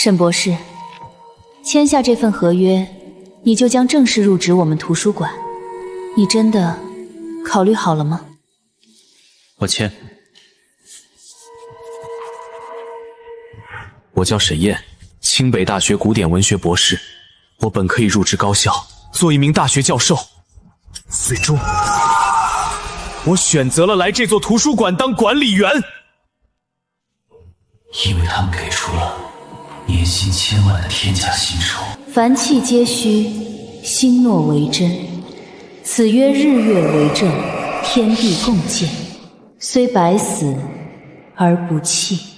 沈博士，签下这份合约，你就将正式入职我们图书馆。你真的考虑好了吗？我签。我叫沈燕，清北大学古典文学博士。我本可以入职高校，做一名大学教授，最终我选择了来这座图书馆当管理员，因为他们给出了年薪1000万的天价薪酬。凡契皆虚，星诺为真。此曰日月为证，天地共鉴，虽百死而不弃。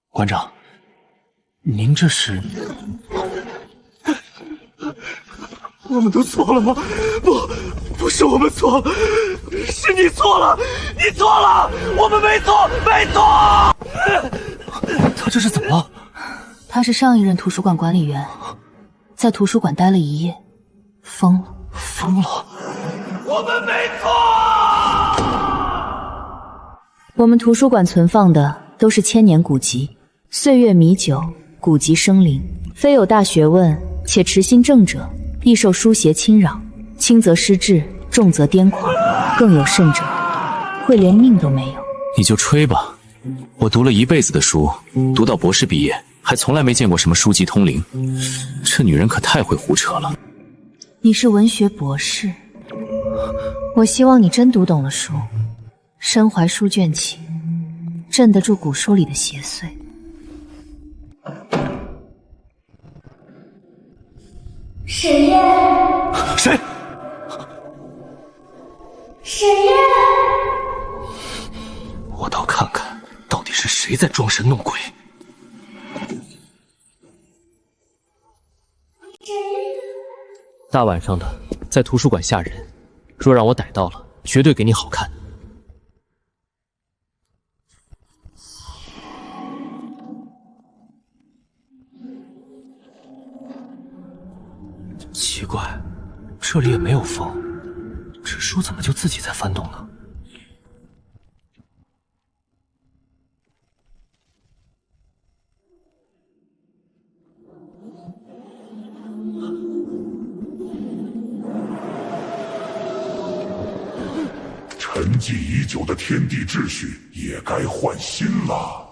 馆长，您这是？我们都错了吗？不是我们错了，是你错了，你错了，我们没错，没错。他这是怎么了？他是上一任图书馆管理员，在图书馆待了1夜，疯了。疯了？我们没错。我们图书馆存放的都是千年古籍，岁月弥久，古籍生灵，非有大学问且持心正者，必受书邪侵扰，轻则失智，重则癫狂，更有甚者会连命都没有。你就吹吧，我读了一辈子的书，读到博士毕业，还从来没见过什么书籍通灵。这女人可太会胡扯了。你是文学博士，我希望你真读懂了书，身怀书卷气，镇得住古书里的邪祟。沈燕，谁？沈燕，我倒看看，到底是谁在装神弄鬼。大晚上的，在图书馆吓人，若让我逮到了，绝对给你好看。奇怪，这里也没有风，这书怎么就自己在翻动呢？沉寂已久的天地秩序也该换新了。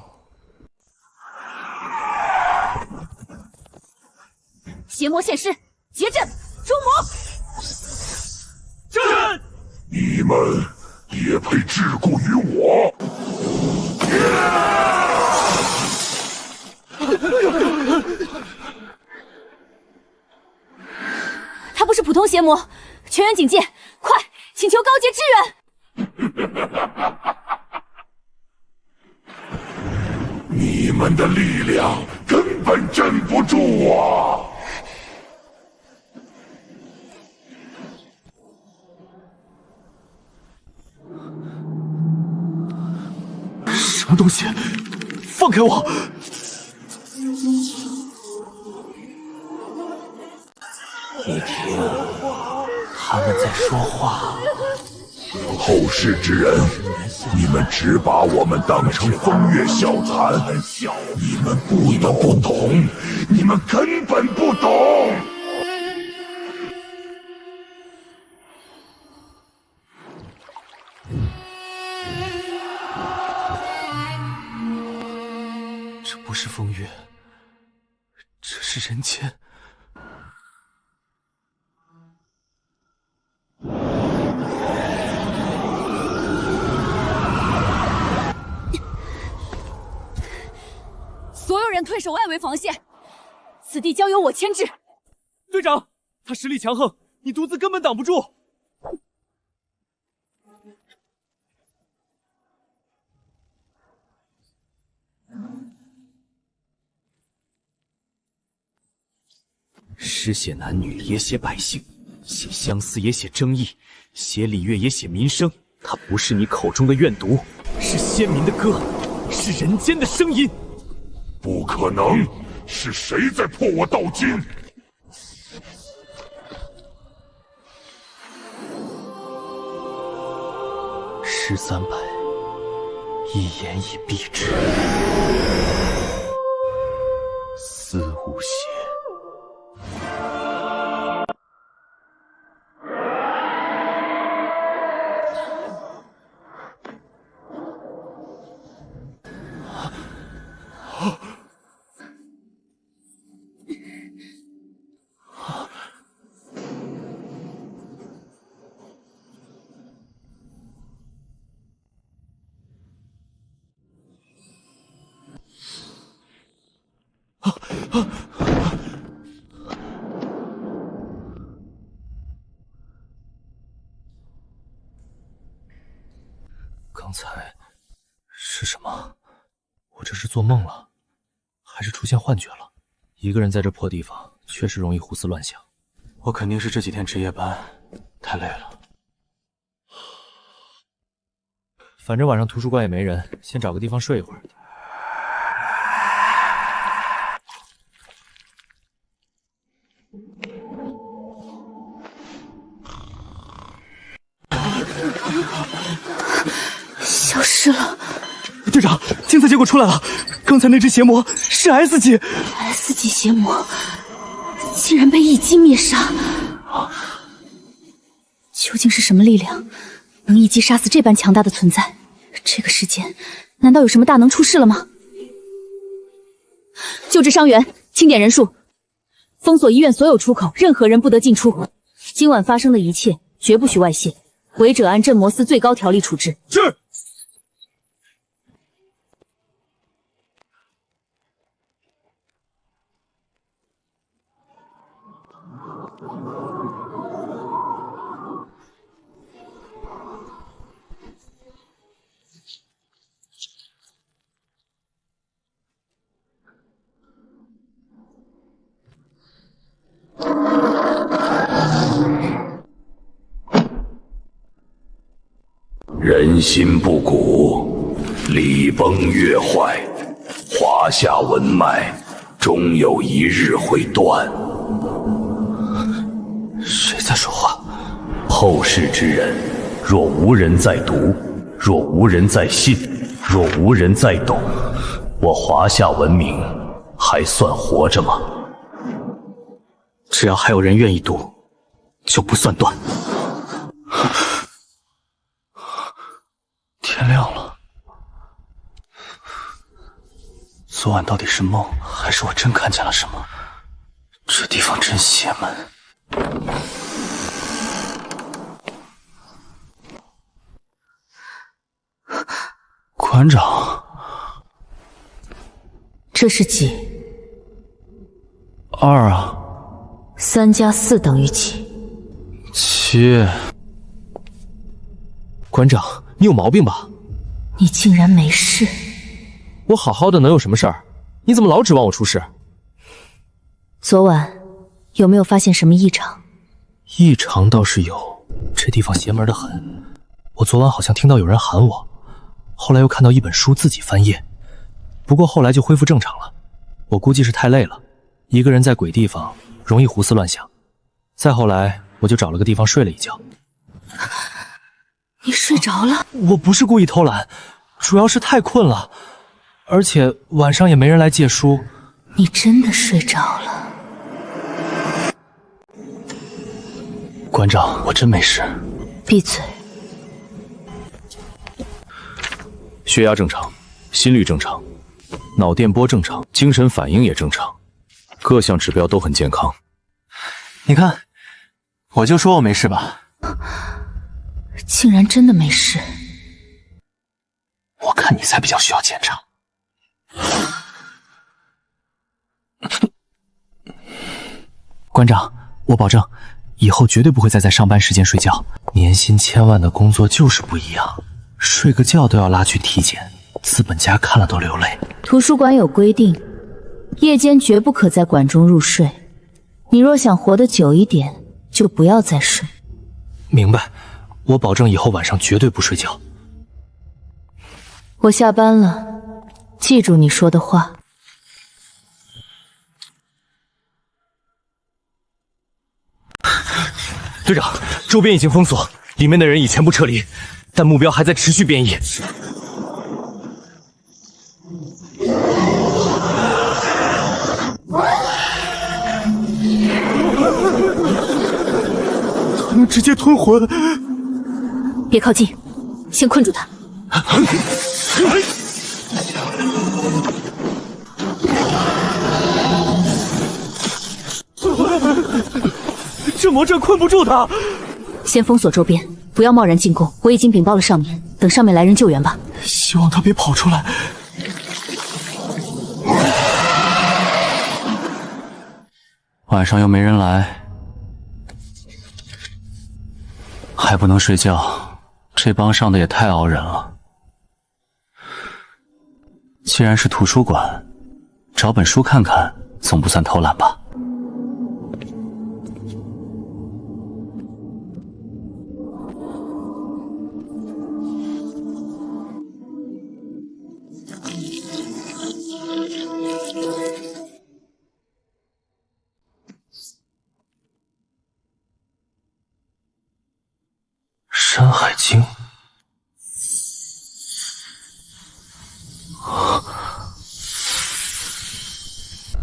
邪魔现尸，结阵，诛魔！阵！你们也配桎梏于我？他不是普通邪魔，全员警戒！快，请求高阶支援！你们的力量根本镇不住我！什么东西？放开我！你听，他们在说话。后世之人，你们只把我们当成风月笑谈，你们不懂，你们根本不懂。这不是风月，这是人间。所有人退守外围防线，此地交由我牵制。队长，他实力强横，你独自根本挡不住。诗写男女，也写百姓；写相思，也写争议；写礼乐，也写民生。它不是你口中的怨毒，是先民的歌，是人间的声音。不可能！是谁在破我道金？诗300，一言以蔽之，思无邪。刚才是什么？我这是做梦了，还是出现幻觉了？一个人在这破地方，确实容易胡思乱想。我肯定是这几天值夜班，太累了。反正晚上图书馆也没人，先找个地方睡一会儿。消失了。队长，监测结果出来了，刚才那只邪魔是 S 级。S 级邪魔竟然被一击灭杀，究竟是什么力量能一击杀死这般强大的存在？这个世间难道有什么大能出事了吗？救治伤员，清点人数，封锁医院所有出口，任何人不得进出。今晚发生的一切绝不许外泄，违者按镇魔司最高条例处置。是。人心不古，礼崩乐坏，华夏文脉终有一日会断。谁在说话？后世之人，若无人在读，若无人在信，若无人在懂，我华夏文明还算活着吗？只要还有人愿意读，就不算断。天亮了，昨晚到底是梦，还是我真看见了什么？这地方真邪门。馆长，这是几2啊？3加4等于几？7。馆长，你有毛病吧？你竟然没事？我好好的能有什么事儿？你怎么老指望我出事？昨晚有没有发现什么异常？异常倒是有，这地方邪门的很。我昨晚好像听到有人喊我，后来又看到一本书自己翻页，不过后来就恢复正常了。我估计是太累了，一个人在鬼地方容易胡思乱想。再后来我就找了个地方睡了一觉。你睡着了？我不是故意偷懒，主要是太困了，而且晚上也没人来借书。你真的睡着了？馆长，我真没事。闭嘴！血压正常，心率正常，脑电波正常，精神反应也正常，各项指标都很健康。你看，我就说我没事吧。竟然真的没事。我看你才比较需要检查。馆长，我保证以后绝对不会再在上班时间睡觉。年薪千万的工作就是不一样，睡个觉都要拉去体检，资本家看了都流泪。图书馆有规定，夜间绝不可在馆中入睡。你若想活得久一点，就不要再睡。明白，我保证以后晚上绝对不睡觉。我下班了，记住你说的话。队长，周边已经封锁，里面的人已全部撤离，但目标还在持续变异。能直接吞魂。别靠近，先困住他。这魔阵困不住他，先封锁周边，不要贸然进攻。我已经禀报了上面，等上面来人救援吧。希望他别跑出来。晚上又没人来，还不能睡觉，这帮上的也太熬人了。既然是图书馆，找本书看看，总不算偷懒吧？《山海经》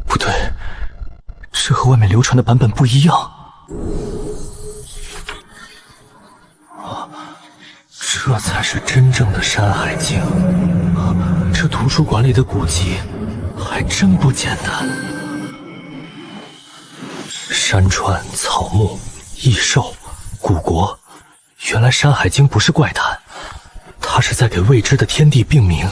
不对，这和外面流传的版本不一样。这才是真正的《山海经》。这图书馆里的古籍还真不简单。山川、草木、异兽、古国。原来《山海经》不是怪谈，它是在给未知的天地命名。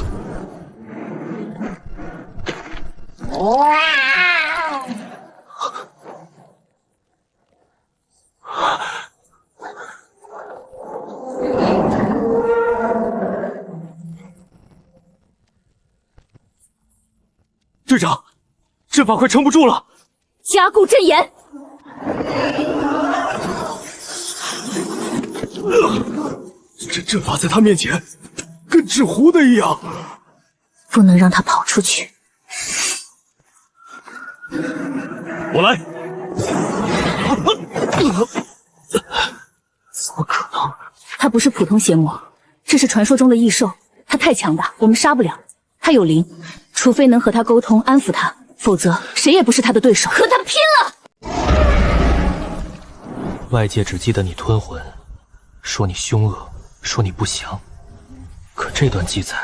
队长，阵法快撑不住了，加固阵眼。这阵法在他面前跟纸糊的一样，不能让他跑出去。我来。怎么可能？他不是普通邪魔，这是传说中的异兽，他太强大，我们杀不了。他有灵，除非能和他沟通安抚他，否则谁也不是他的对手。和他拼了！外界只记得你吞魂，说你凶恶，说你不祥，可这段记载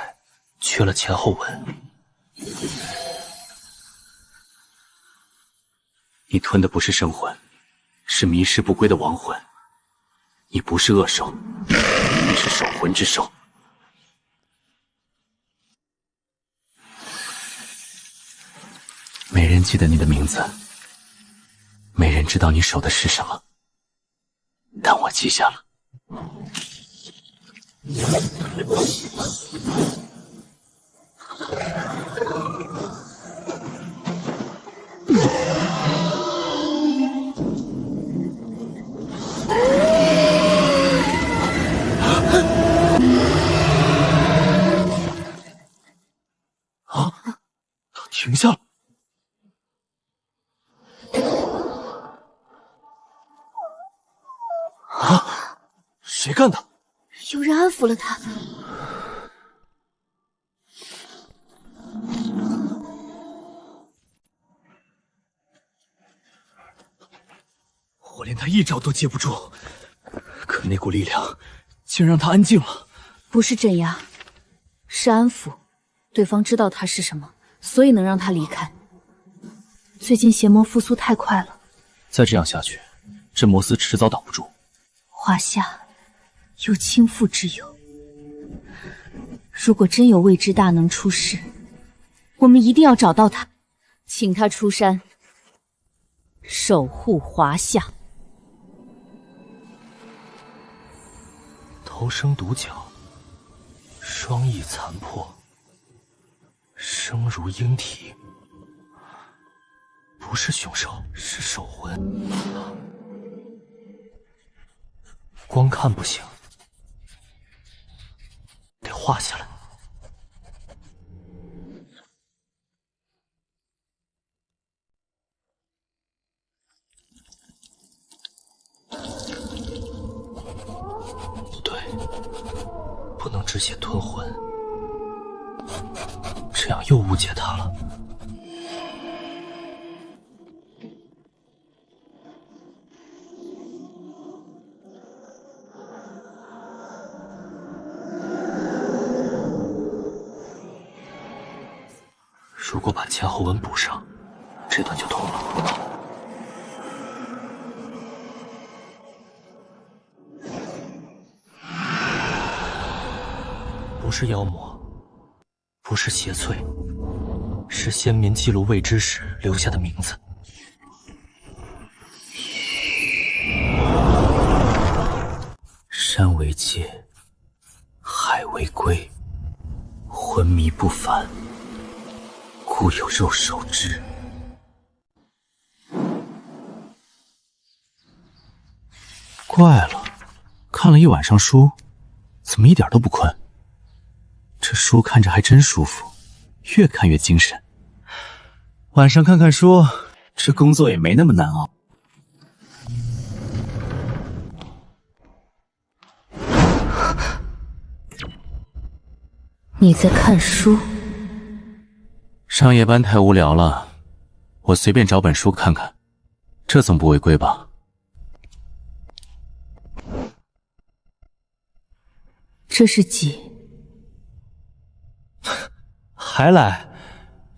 缺了前后文。你吞的不是生魂，是迷失不归的亡魂。你不是恶兽，你是守魂之兽。没人记得你的名字，没人知道你守的是什么，但我记下了。啊！他停下了。啊！谁干的？有人安抚了他。我连他一招都接不住，可那股力量竟然让他安静了。不是镇压，是安抚。对方知道他是什么，所以能让他离开。最近邪魔复苏太快了，再这样下去，镇魔司迟早挡不住。华夏有倾覆之忧，如果真有未知大能出世，我们一定要找到他，请他出山，守护华夏。头生独角，双翼残破，声如鹰啼。不是凶兽，是守魂。光看不行，得画下来。不对，不能只写吞魂，这样又误解他了。如果把前后文补上，这段就通了。不是妖魔，不是邪祟，是先民记录未知时留下的名字。山为界，海为龟，昏迷不返，故有肉手之。怪了，看了一晚上书，怎么一点都不困？这书看着还真舒服，越看越精神。晚上看看书，这工作也没那么难熬。你在看书？上夜班太无聊了，我随便找本书看看，这总不违规吧？这是几？还来？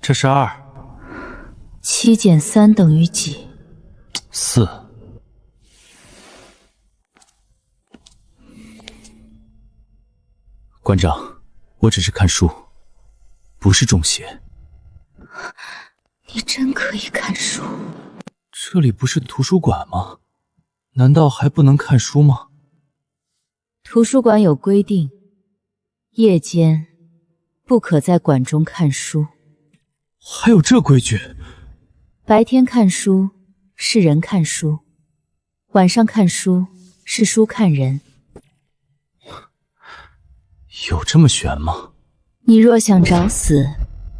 这是2。7减3等于几？4。馆长，我只是看书，不是中邪。你真可以看书。这里不是图书馆吗？难道还不能看书吗？图书馆有规定，夜间不可在馆中看书。还有这规矩？白天看书是人看书，晚上看书是书看人。有这么悬吗？你若想找死，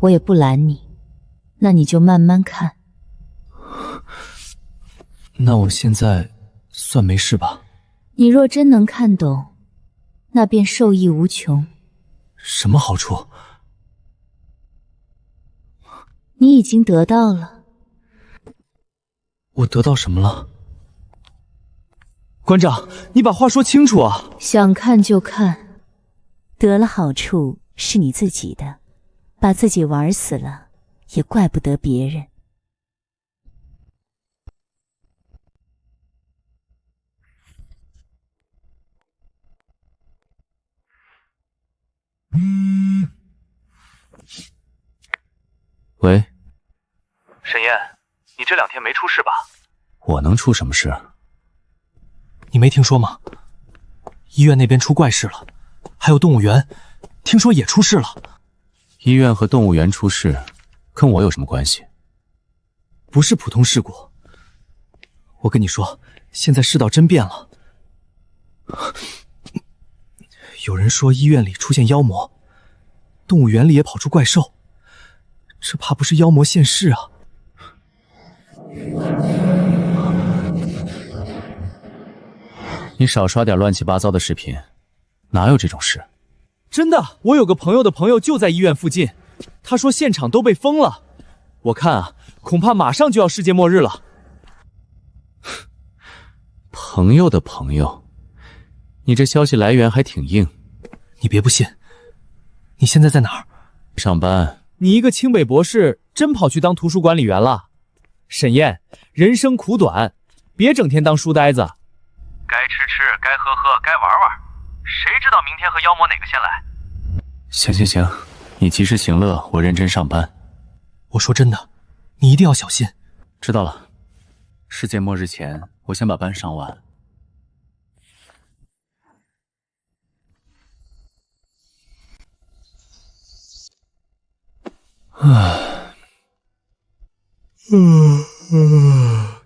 我也不拦你，那你就慢慢看。那我现在算没事吧？你若真能看懂，那便受益无穷。什么好处？你已经得到了。我得到什么了？馆长，你把话说清楚啊！想看就看。得了好处是你自己的，把自己玩死了，也怪不得别人。喂，沈燕，你这2天没出事吧？我能出什么事？你没听说吗？医院那边出怪事了，还有动物园，听说也出事了。医院和动物园出事，跟我有什么关系？不是普通事故。我跟你说，现在世道真变了。有人说医院里出现妖魔，动物园里也跑出怪兽，这怕不是妖魔现世啊！你少刷点乱七八糟的视频，哪有这种事？真的，我有个朋友的朋友就在医院附近，他说现场都被封了。我看啊，恐怕马上就要世界末日了。朋友的朋友，你这消息来源还挺硬。你别不信，你现在在哪儿？上班。你一个清北博士，真跑去当图书管理员了？沈燕，人生苦短，别整天当书呆子。该吃吃，该喝喝，该玩玩，谁知道明天和妖魔哪个先来？行行行，你及时行乐，我认真上班。我说真的，你一定要小心。知道了，世界末日前，我先把班上完。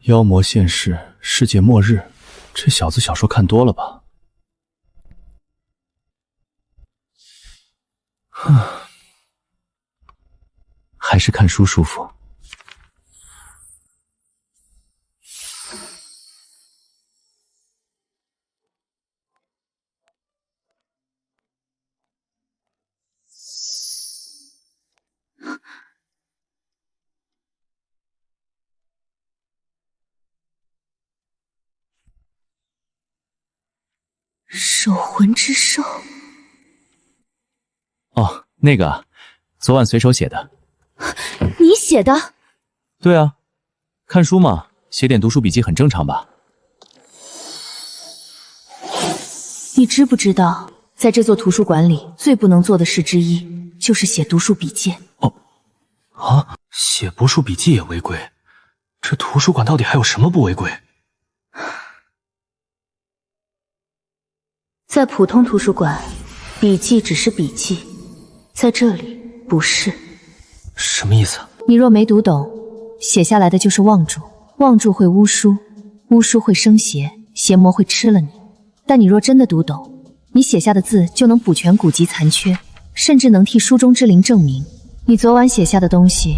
妖魔现世，世界末日，这小子小说看多了吧？还是看书舒服。守魂之兽。哦，那个，昨晚随手写的。写的？对啊，看书嘛，写点读书笔记很正常吧？你知不知道，在这座图书馆里最不能做的事之一，就是写读书笔记。写读书笔记也违规？这图书馆到底还有什么不违规？在普通图书馆，笔记只是笔记，在这里不是。什么意思？你若没读懂，写下来的就是妄注，妄注会巫书，巫书会生邪，邪魔会吃了你。但你若真的读懂，你写下的字就能补全古籍残缺，甚至能替书中之灵证明。你昨晚写下的东西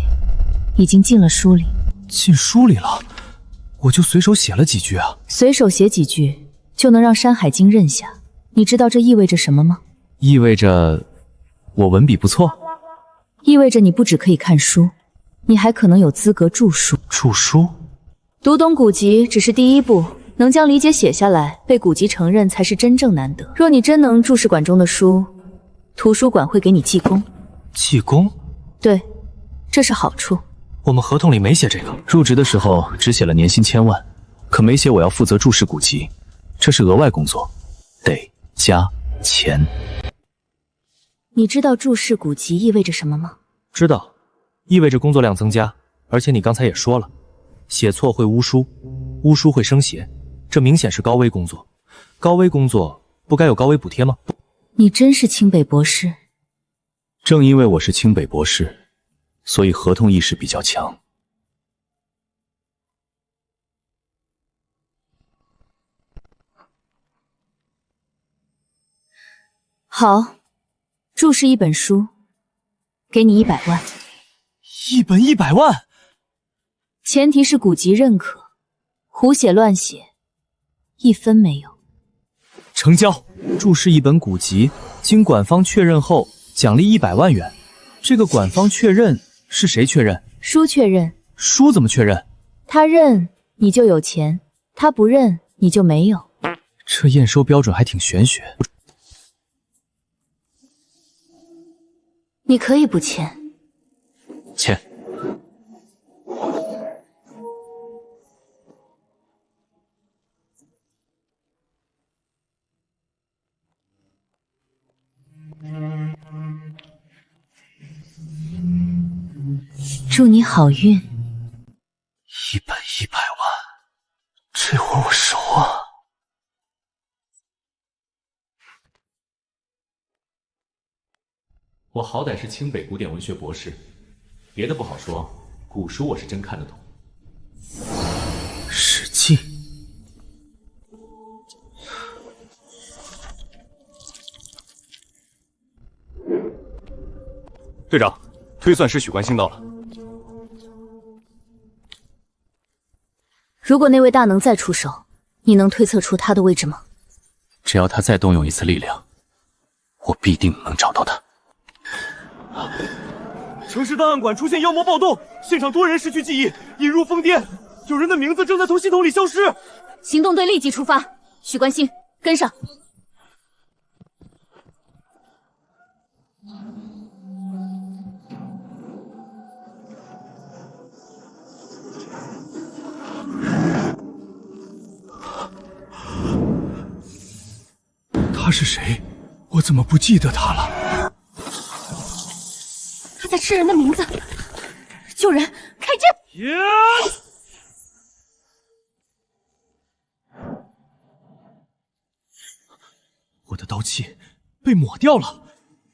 已经进了书里。进书里了？我就随手写了几句啊。随手写几句就能让山海经认下，你知道这意味着什么吗？意味着我文笔不错？意味着你不只可以看书，你还可能有资格著书。著书？读懂古籍只是第一步，能将理解写下来，被古籍承认才是真正难得。若你真能注释馆中的书，图书馆会给你记功。记功？对，这是好处。我们合同里没写这个。入职的时候只写了年薪1000万，可没写我要负责注释古籍，这是额外工作，得加钱。你知道注释古籍意味着什么吗？知道，意味着工作量增加，而且你刚才也说了，写错会巫书，巫书会生邪，这明显是高危工作。高危工作不该有高危补贴吗？你真是清北博士。正因为我是清北博士，所以合同意识比较强。好，注释一本书，给你100万。一本100万？前提是古籍认可，胡写乱写1分没有。成交。注释一本古籍，经馆方确认后奖励100万元。这个馆方确认是谁确认？书确认。书怎么确认？他认你就有钱，他不认你就没有。这验收标准还挺玄学。你可以不签。签。祝你好运。一本100万，这活我熟啊。我好歹是清北古典文学博士，别的不好说，古书我是真看得懂。史记。队长，推算师许关兴到了。如果那位大能再出手，你能推测出他的位置吗？只要他再动用一次力量，我必定能找到他。城市档案馆出现妖魔暴动，现场多人失去记忆，引入疯癫，有人的名字正在从系统里消失。行动队立即出发，许关兴跟上。他是谁？我怎么不记得他了？他在吃人的名字，救人！开阵！我的刀气被抹掉了。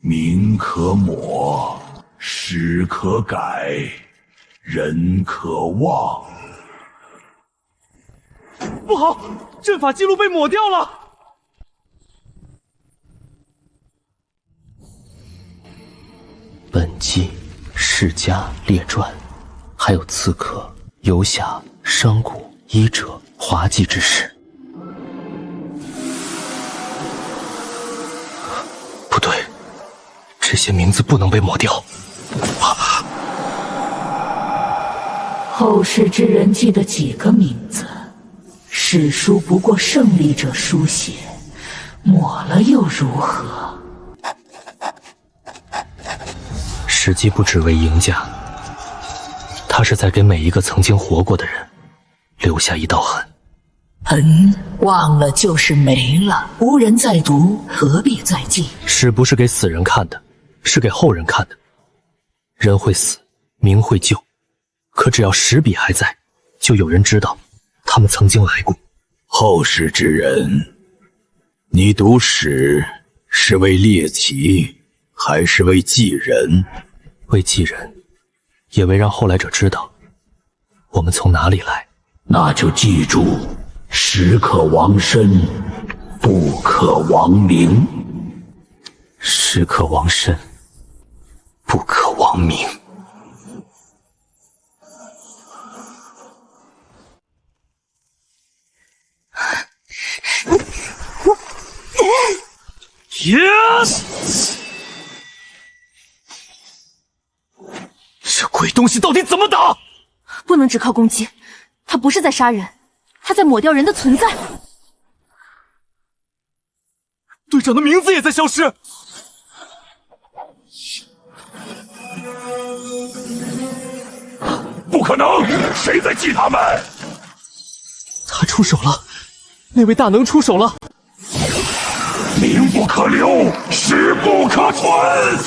名可抹，实可改，人可忘。不好，阵法记录被抹掉了。本纪、世家列传，还有刺客、游侠、商贾、医者、滑稽之事。不对，这些名字不能被抹掉。后世之人记得几个名字，史书不过胜利者书写，抹了又如何？史记不只为赢家，他是在给每一个曾经活过的人留下一道痕。忘了就是没了，无人再读，何必再记？史不是给死人看的，是给后人看的。人会死，名会旧，可只要史笔还在，就有人知道他们曾经来过。后世之人，你读史是为猎奇，还是为记人？为记人，也为让后来者知道我们从哪里来。那就记住，史可亡身，不可亡名。史可亡身，不可亡名。这鬼东西到底怎么打？不能只靠攻击，他不是在杀人，他在抹掉人的存在。队长的名字也在消失。不可能，谁在记他们？他出手了，那位大能出手了。名不可留，史不可传。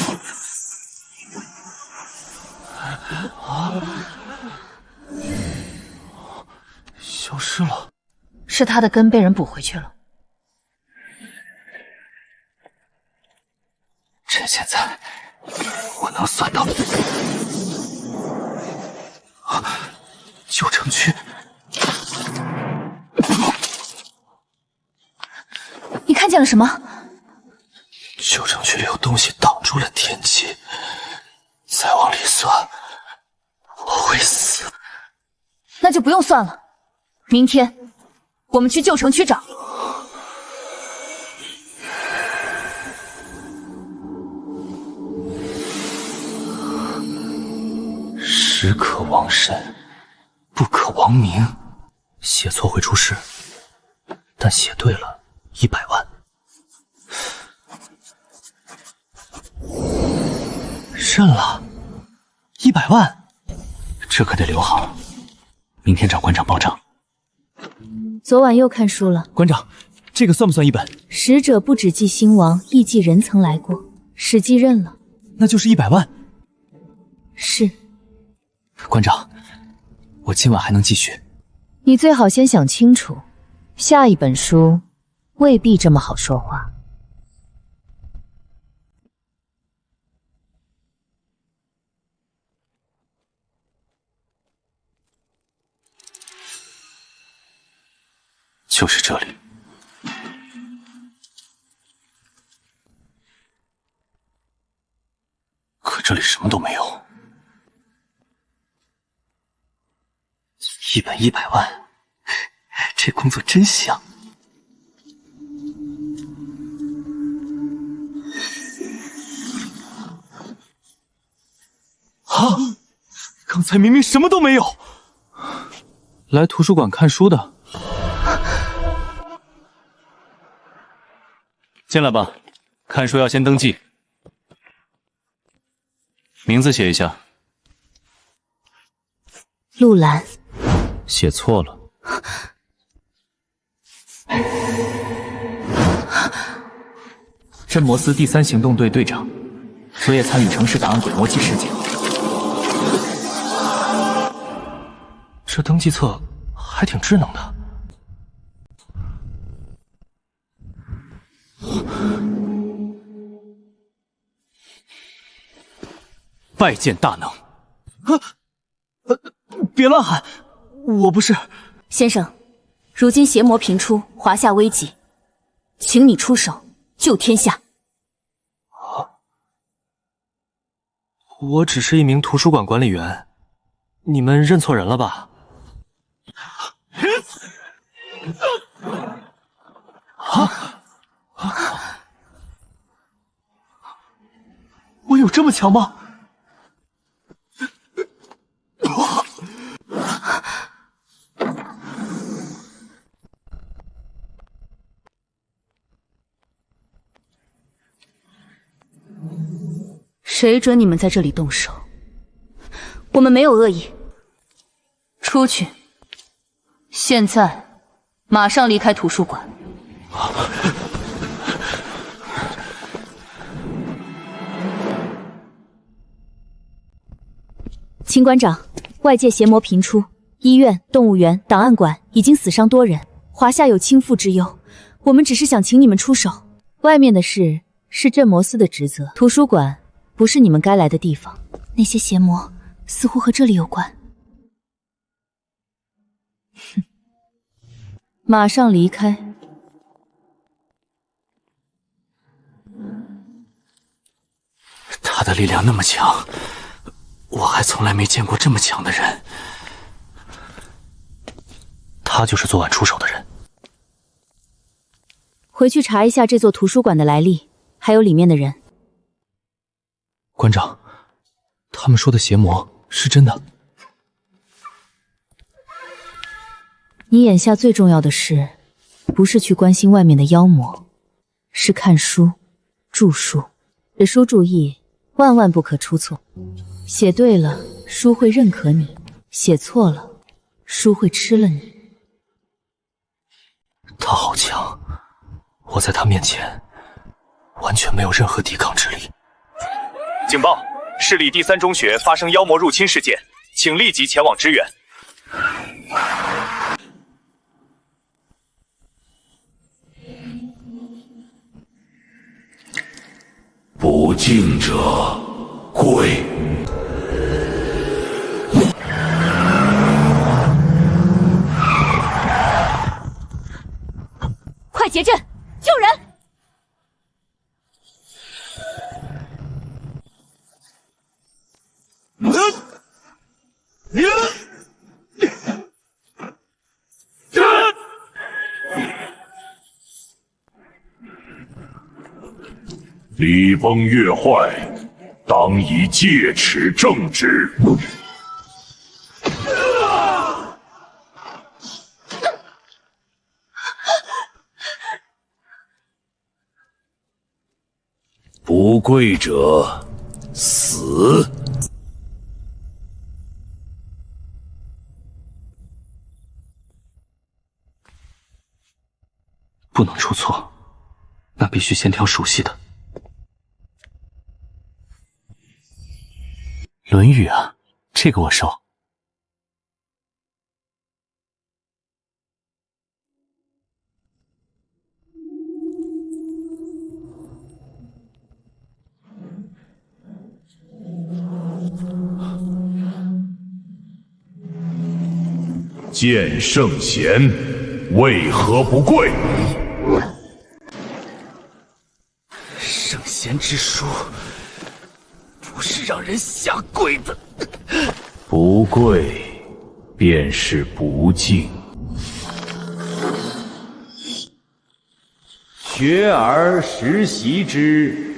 消失了，是他的根被人补回去了。趁现在，我能算到旧城区。你看见了什么？旧城区里有东西挡住了天机，再往里算，我会死。那就不用算了，明天我们去旧城区找。史可亡身，不可亡名。写错会出事，但写对了100万。认了，100万，这可得留好，明天找馆长报账。昨晚又看书了。馆长，这个算不算一本？使者不只记兴亡，亦记人曾来过。史记认了，那就是100万。是。馆长，我今晚还能继续。你最好先想清楚，下一本书未必这么好说话。就是这里。可这里什么都没有。一本100万，这工作真香。啊！刚才明明什么都没有。来图书馆看书的，进来吧。看书要先登记，名字写一下。陆兰。写错了。真魔司第3行动队队长，昨夜参与城市档案鬼魔祭事件。这登记册还挺智能的。拜见大能。别乱喊，我不是。先生，如今邪魔频出，华夏危急，请你出手救天下。我只是一名图书馆管理员，你们认错人了吧？我有这么强吗？谁准你们在这里动手？我们没有恶意，出去！现在，马上离开图书馆。秦馆长，外界邪魔频出，医院、动物园、档案馆已经死伤多人，华夏有倾覆之忧。我们只是想请你们出手，外面的事是镇魔司的职责，图书馆不是你们该来的地方。那些邪魔似乎和这里有关。哼，马上离开。他的力量那么强，我还从来没见过这么强的人。他就是昨晚出手的人。回去查一下这座图书馆的来历，还有里面的人。馆长，他们说的邪魔是真的。你眼下最重要的事，不是去关心外面的妖魔，是看书、注书。只书注意，万万不可出错。写对了，书会认可你；写错了，书会吃了你。他好强，我在他面前完全没有任何抵抗之力。警报！市里第3中学发生妖魔入侵事件，请立即前往支援。不敬者跪。快结阵，救人！礼崩乐坏，当以戒尺正之。不跪者死。不能出错，那必须先挑熟悉的。《论语》啊，这个我熟。见圣贤，为何不跪？圣贤之书，不是让人下跪的。不跪，便是不敬。学而时习之，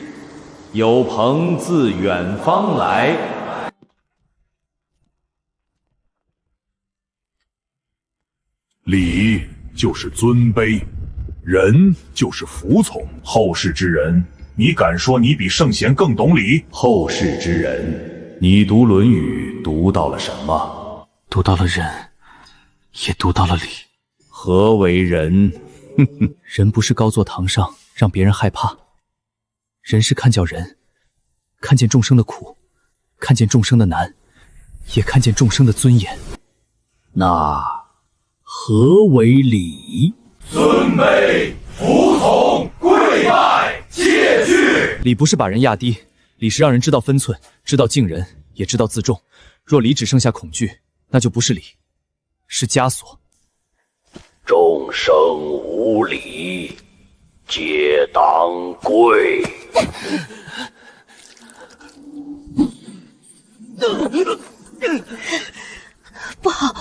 有朋自远方来。礼就是尊卑，仁就是服从。后世之人，你敢说你比圣贤更懂礼？后世之人，你读《论语》读到了什么？读到了仁，也读到了礼。何为仁？人不是高坐堂上让别人害怕，人是看叫人，看见众生的苦，看见众生的难，也看见众生的尊严。那何为礼？尊卑、服从、跪拜、戒惧。礼不是把人压低，礼是让人知道分寸，知道敬人，也知道自重。若礼只剩下恐惧，那就不是礼，是枷锁。众生无礼，皆当跪。不好，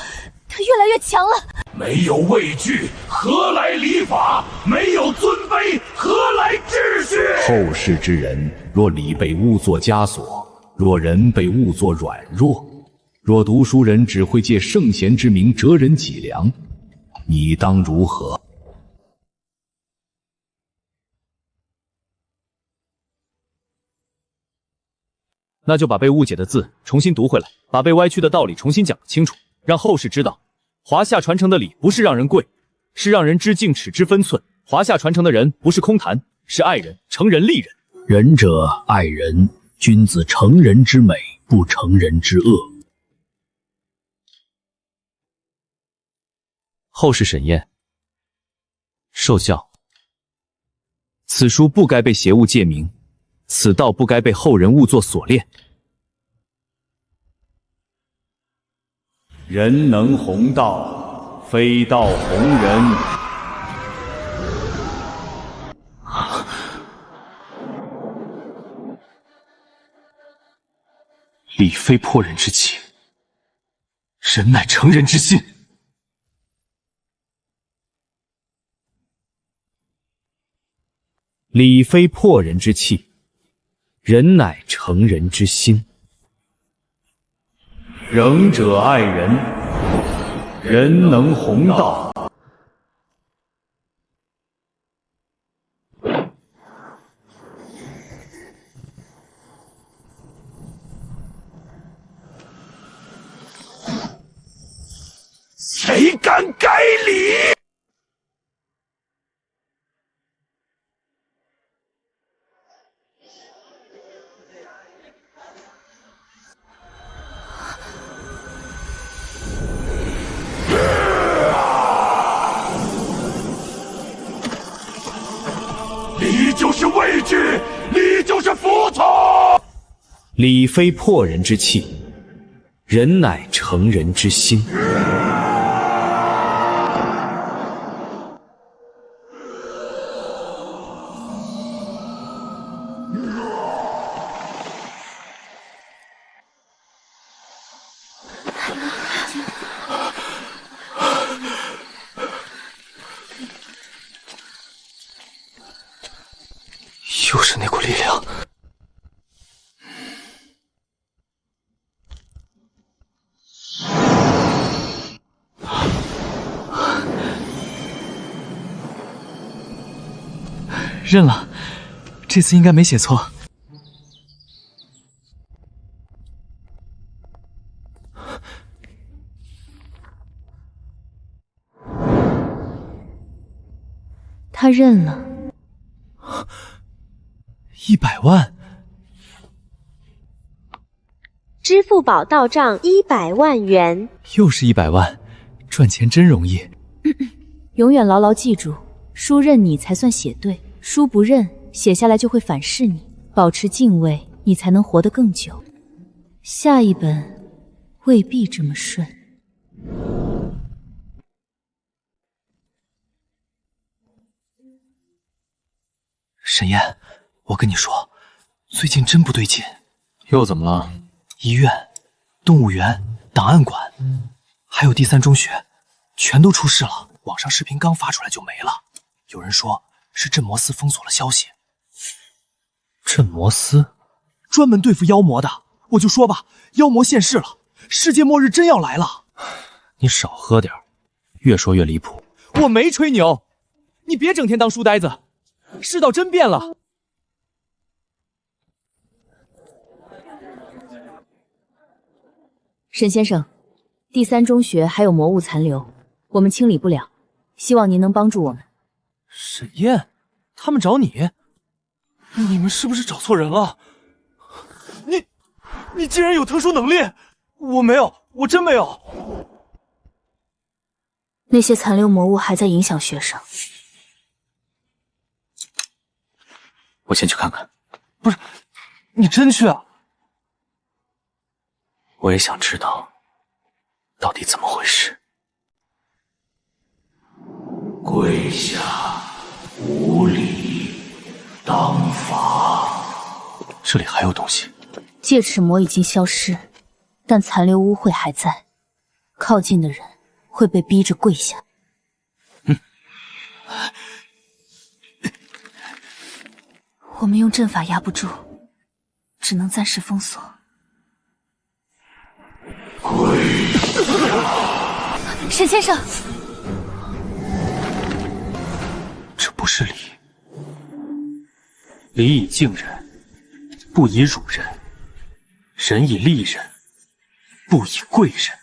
他越来越强了。没有畏惧，何来礼法？没有尊卑，何来秩序？后世之人，若礼被误作枷锁，若人被误作软弱，若读书人只会借圣贤之名折人脊梁，你当如何？那就把被误解的字重新读回来，把被歪曲的道理重新讲清楚，让后世知道，华夏传承的礼不是让人跪，是让人知敬尺知分寸。华夏传承的人不是空谈，是爱人、成人、利人。仁者爱人，君子成人之美，不成人之恶。后世审验，受教。此书不该被邪物借名，此道不该被后人误作锁链。人能弘道，非道弘人。礼非破人之器，人乃成人之心。礼非破人之器，人乃成人之心。仁者爱人，人能弘道。谁敢改礼？礼就是畏惧，礼就是服从。礼非破人之器，人乃成人之心。又是那股力量。认了，这次应该没写错。他认了。100万！支付宝到账100万元，又是100万，赚钱真容易。永远牢牢记住，书认你才算写对，书不认，写下来就会反噬你。保持敬畏，你才能活得更久。下一本未必这么顺。沈燕，我跟你说，最近真不对劲。又怎么了？医院、动物园、档案馆，还有第3中学，全都出事了。网上视频刚发出来就没了。有人说是镇魔司封锁了消息。镇魔司？专门对付妖魔的。我就说吧，妖魔现世了，世界末日真要来了。你少喝点，越说越离谱。我没吹牛，你别整天当书呆子。世道真变了。沈先生，第3中学还有魔物残留，我们清理不了，希望您能帮助我们。沈燕，他们找你？你们是不是找错人了？你竟然有特殊能力？我没有，我真没有。那些残留魔物还在影响学生。我先去看看。不是，你真去啊？我也想知道，到底怎么回事。跪下，无礼，当罚。这里还有东西。戒齿魔已经消失，但残留污秽还在，靠近的人会被逼着跪下。我们用阵法压不住，只能暂时封锁。跪下！沈先生，这不是礼。礼以敬人，不以辱人；人以利人，不以贵人。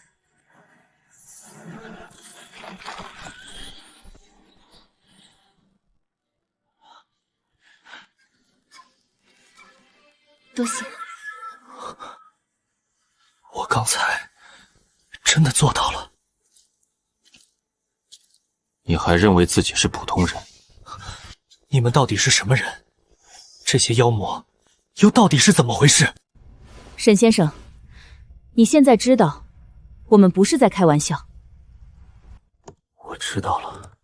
多谢。我刚才真的做到了。你还认为自己是普通人？你们到底是什么人？这些妖魔又到底是怎么回事？沈先生，你现在知道，我们不是在开玩笑。我知道了，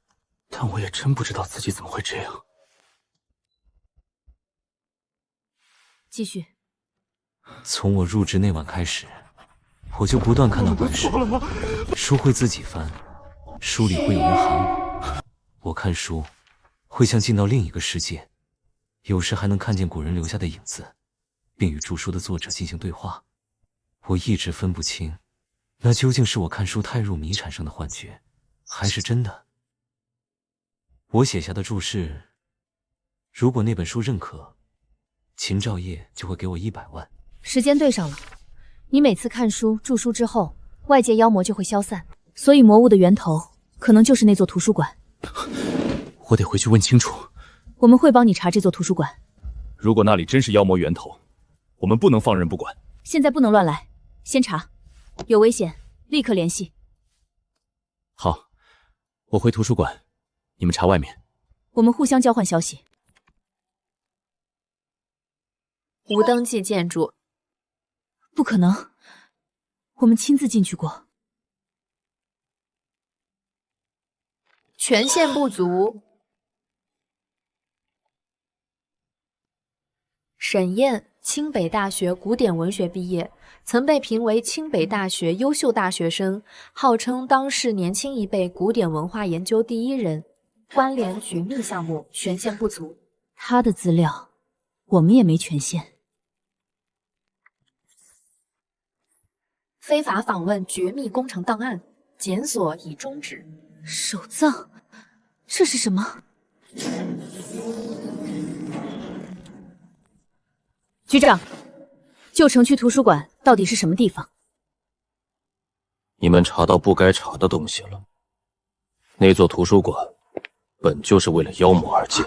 但我也真不知道自己怎么会这样。继续。从我入职那晚开始，我就不断看到管事，书会自己翻，书里会有人喊我，我看书会像进到另一个世界，有时还能看见古人留下的影子，并与著书的作者进行对话。我一直分不清，那究竟是我看书太入迷产生的幻觉，还是真的。我写下的注释，如果那本书认可，秦兆业就会给我100万。时间对上了，你每次看书注书之后，外界妖魔就会消散，所以魔物的源头可能就是那座图书馆。我得回去问清楚。我们会帮你查这座图书馆。如果那里真是妖魔源头，我们不能放任不管。现在不能乱来，先查，有危险立刻联系。好，我回图书馆，你们查外面。我们互相交换消息。无登记建筑。不可能，我们亲自进去过。权限不足。沈燕，清北大学古典文学毕业，曾被评为清北大学优秀大学生，号称当世年轻一辈古典文化研究第1人。关联绝密项目，权限不足。他的资料，我们也没权限。非法访问绝密工程档案，检索已终止。手藏，这是什么？局长，旧城区图书馆到底是什么地方？你们查到不该查的东西了。那座图书馆本就是为了妖魔而建。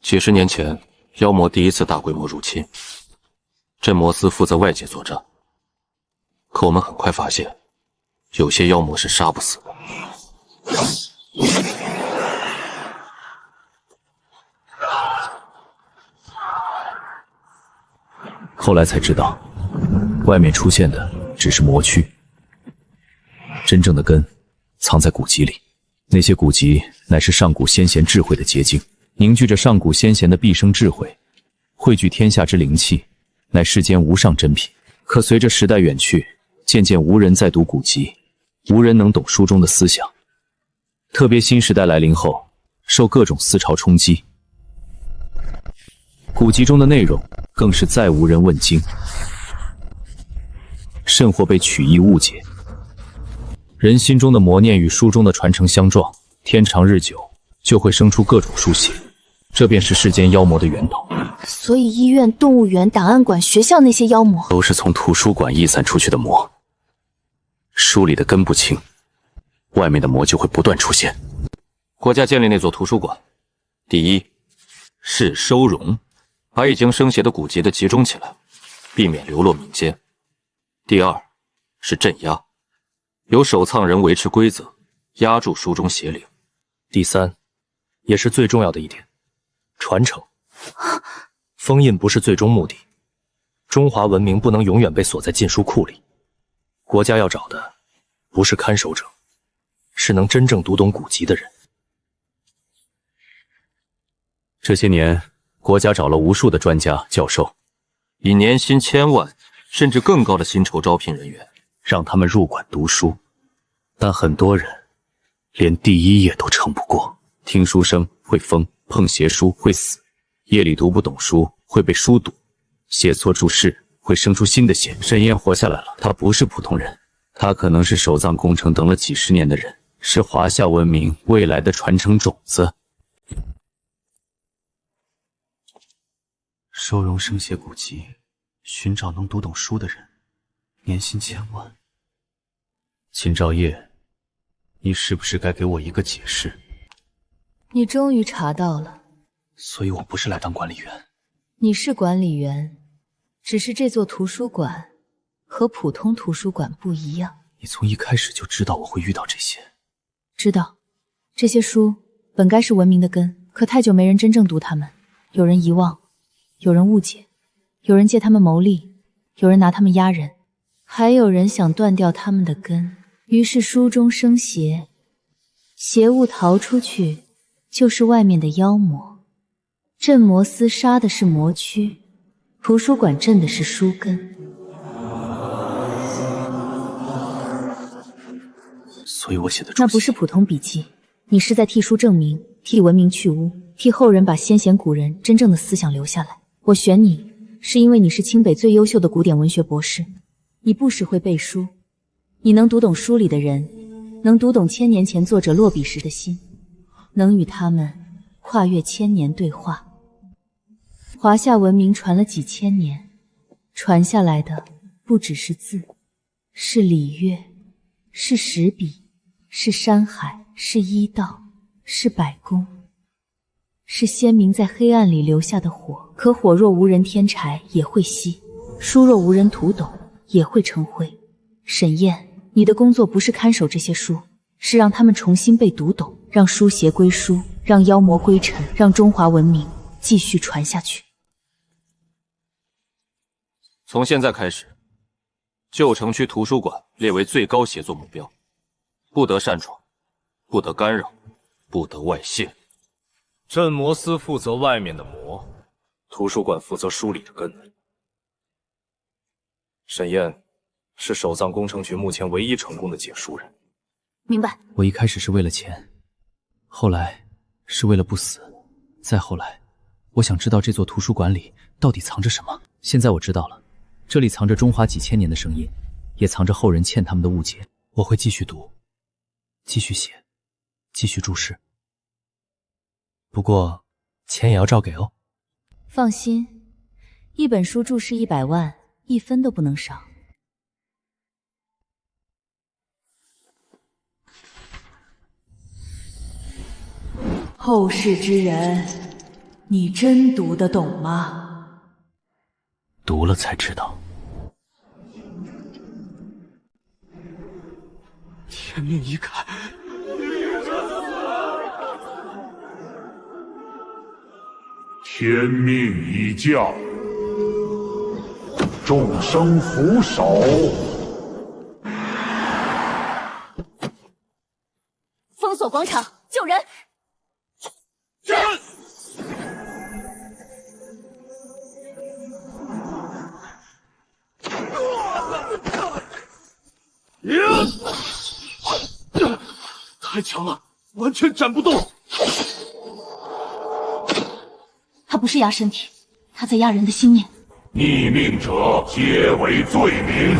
几十年前，妖魔第一次大规模入侵，镇魔司负责外界作战。可我们很快发现，有些妖魔是杀不死的。后来才知道，外面出现的只是魔躯，真正的根藏在古籍里。那些古籍乃是上古先贤智慧的结晶，凝聚着上古先贤的毕生智慧，汇聚天下之灵气，乃世间无上珍品。可随着时代远去，渐渐无人再读古籍，无人能懂书中的思想。特别新时代来临后，受各种思潮冲击，古籍中的内容更是再无人问津，甚或被曲意误解。人心中的魔念与书中的传承相撞，天长日久，就会生出各种书写，这便是世间妖魔的源头。所以医院、动物园、档案馆、学校那些妖魔，都是从图书馆逸散出去的魔。书里的根不清，外面的魔就会不断出现。国家建立那座图书馆，第一是收容，把已经生邪的古籍的集中起来，避免流落民间；第二是镇压，由守藏人维持规则，压住书中邪灵；第三，也是最重要的一点，传承。封印不是最终目的，中华文明不能永远被锁在禁书库里。国家要找的不是看守者，是能真正读懂古籍的人。这些年，国家找了无数的专家、教授，以年薪1000万甚至更高的薪酬招聘人员，让他们入馆读书。但很多人连第一页都撑不过，听书声会疯，碰邪书会死，夜里读不懂书会被书堵，写错注释会生出新的邪。沈燕活下来了，他不是普通人，他可能是守藏工程等了几十年的人，是华夏文明未来的传承种子。收容生邪古籍，寻找能读懂书的人，年薪1000万。秦兆业，你是不是该给我一个解释？你终于查到了，所以我不是来当管理员。你是管理员，只是这座图书馆和普通图书馆不一样。你从一开始就知道我会遇到这些。知道，这些书本该是文明的根，可太久没人真正读它们，有人遗忘，有人误解，有人借它们谋利，有人拿它们压人，还有人想断掉它们的根。于是书中生邪，邪物逃出去就是外面的妖魔。镇魔司杀的是魔躯，图书馆镇的是书根。所以我写的那不是普通笔记，你是在替书正名，替文明去污，替后人把先贤古人真正的思想留下来。我选你，是因为你是清北最优秀的古典文学博士。你不时会背书，你能读懂书里的人，能读懂1000年前作者落笔时的心，能与他们跨越1000年对话。华夏文明传了几千年，传下来的不只是字，是礼乐，是史笔，是山海，是医道，是百工，是先民在黑暗里留下的火。可火若无人添柴也会熄，书若无人读懂也会成灰。沈燕，你的工作不是看守这些书，是让他们重新被读懂，让书邪归书，让妖魔归尘，让中华文明继续传下去。从现在开始，旧城区图书馆列为最高协作目标，不得擅闯，不得干扰，不得外泄。镇魔司负责外面的魔，图书馆负责书里的根。沈燕是守藏工程局目前唯一成功的解书人。明白。我一开始是为了钱，后来是为了不死，再后来，我想知道这座图书馆里到底藏着什么。现在我知道了，这里藏着中华几千年的声音，也藏着后人欠他们的误解。我会继续读，继续写，继续注释。不过钱也要照给哦。放心，一本书注释100万，1分都不能少。后世之人，你真读得懂吗？读了才知道。天命已改，天命已降，众生俯首。封锁广场，救人！太强了，完全斩不动。他不是压身体，他在压人的心念。逆命者皆为罪名。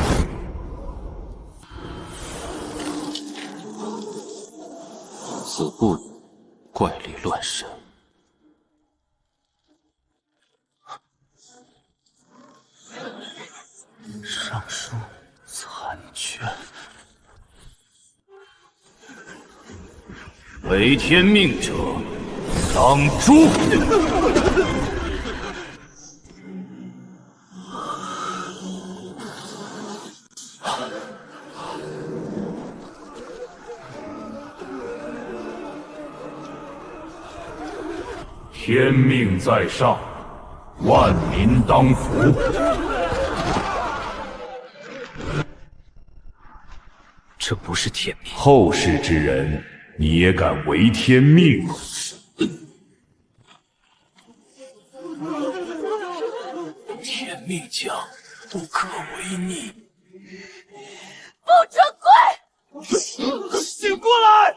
子不语，怪力乱神。上书残卷。违天命者，当诛！天命在上，万民当服。这不是天命。后世之人，你也敢违天命？天命降，不可违逆。不准跪！醒过来！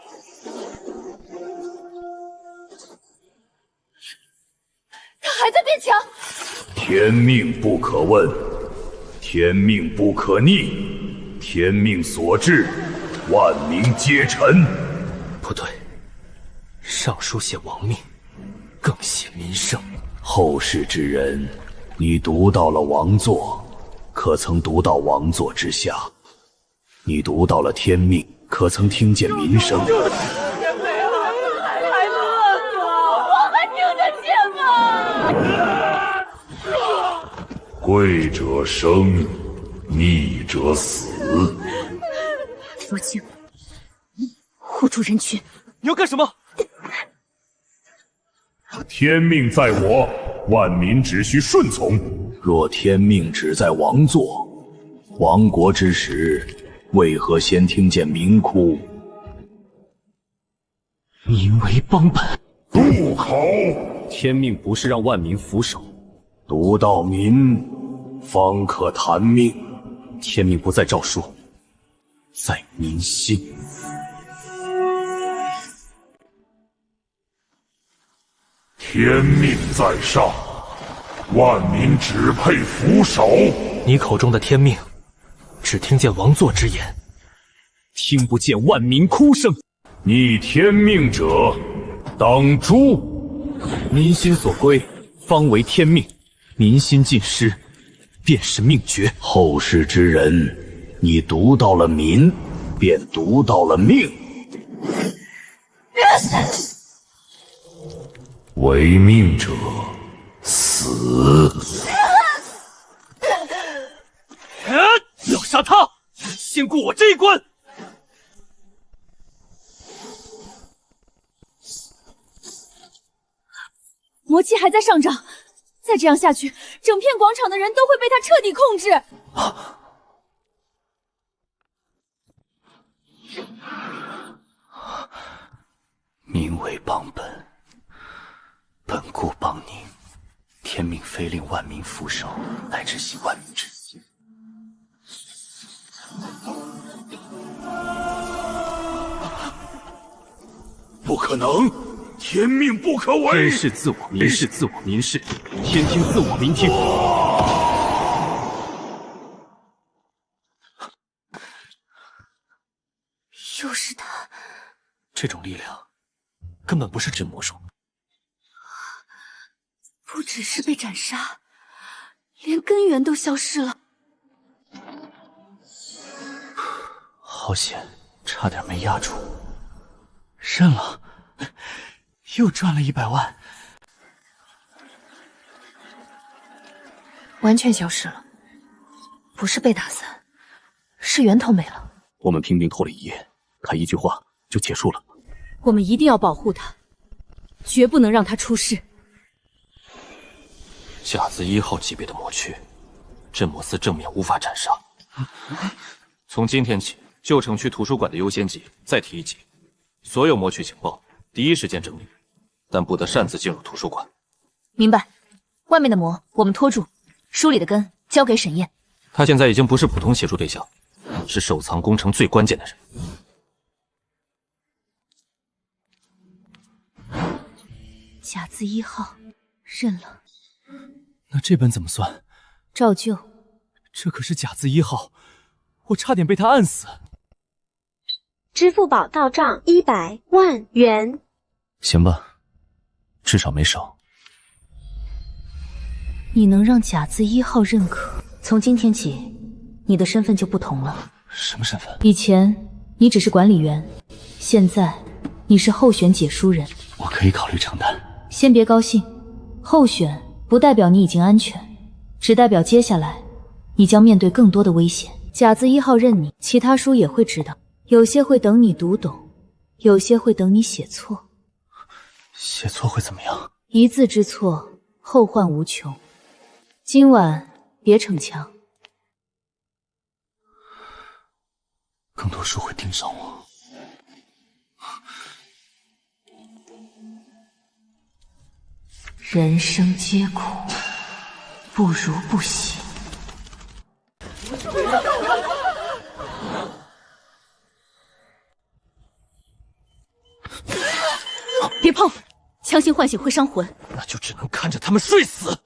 他还在变强。天命不可问，天命不可逆，天命所至，万民皆臣。不对，上书写王命，更写民生。后世之人，你读到了王座，可曾读到王座之下？你读到了天命，可曾听见民生？还饿死，我还听得见吗？贵者生，逆者死。罗青，护住人群！你要干什么？天命在我，万民只需顺从。若天命只在王座，亡国之时，为何先听见民哭？民为邦本。入口！天命不是让万民俯首，独到民，方可谈命。天命不在诏书，在民心。天命在上，万民只配俯首。你口中的天命，只听见王座之言，听不见万民哭声。逆天命者，当诛。民心所归，方为天命；民心尽失，便是命绝。后世之人，你读到了民，便读到了命。违命者，死！要杀他，先过我这一关。魔气还在上涨，再这样下去，整片广场的人都会被他彻底控制。民为邦本，本固邦宁。天命非令万民俯首，乃只系万民之心。不可能！天命不可违。天是自我，民是自我，民是天听自我，民听。又是他！这种力量根本不是真魔术，不只是被斩杀，连根源都消失了。好险，差点没压住。认了。又赚了100万，完全消失了，不是被打散，是源头没了。我们平民拖了一夜，他一句话就结束了。我们一定要保护他，绝不能让他出事。甲子1号级别的魔躯，镇魔司正面无法斩杀。从今天起，旧城区图书馆的优先级再提1级，所有魔躯情报第一时间整理。但不得擅自进入图书馆。明白。外面的魔我们拖住，书里的根交给沈燕。他现在已经不是普通协助对象，是守藏工程最关键的人。甲子1号认了。那这本怎么算？照旧。这可是甲子1号，我差点被他按死。支付宝到账100万元。行吧。至少没少。你能让甲子1号认可，从今天起，你的身份就不同了。什么身份？以前你只是管理员，现在你是候选解书人。我可以考虑承担。先别高兴，候选不代表你已经安全，只代表接下来你将面对更多的危险。甲子1号认你，其他书也会知道，有些会等你读懂，有些会等你写错。写错会怎么样？一字之错，后患无穷。今晚别逞强。更多书会盯上我。人生皆苦，不如不喜。别碰！强行唤醒会伤魂。那就只能看着他们睡死。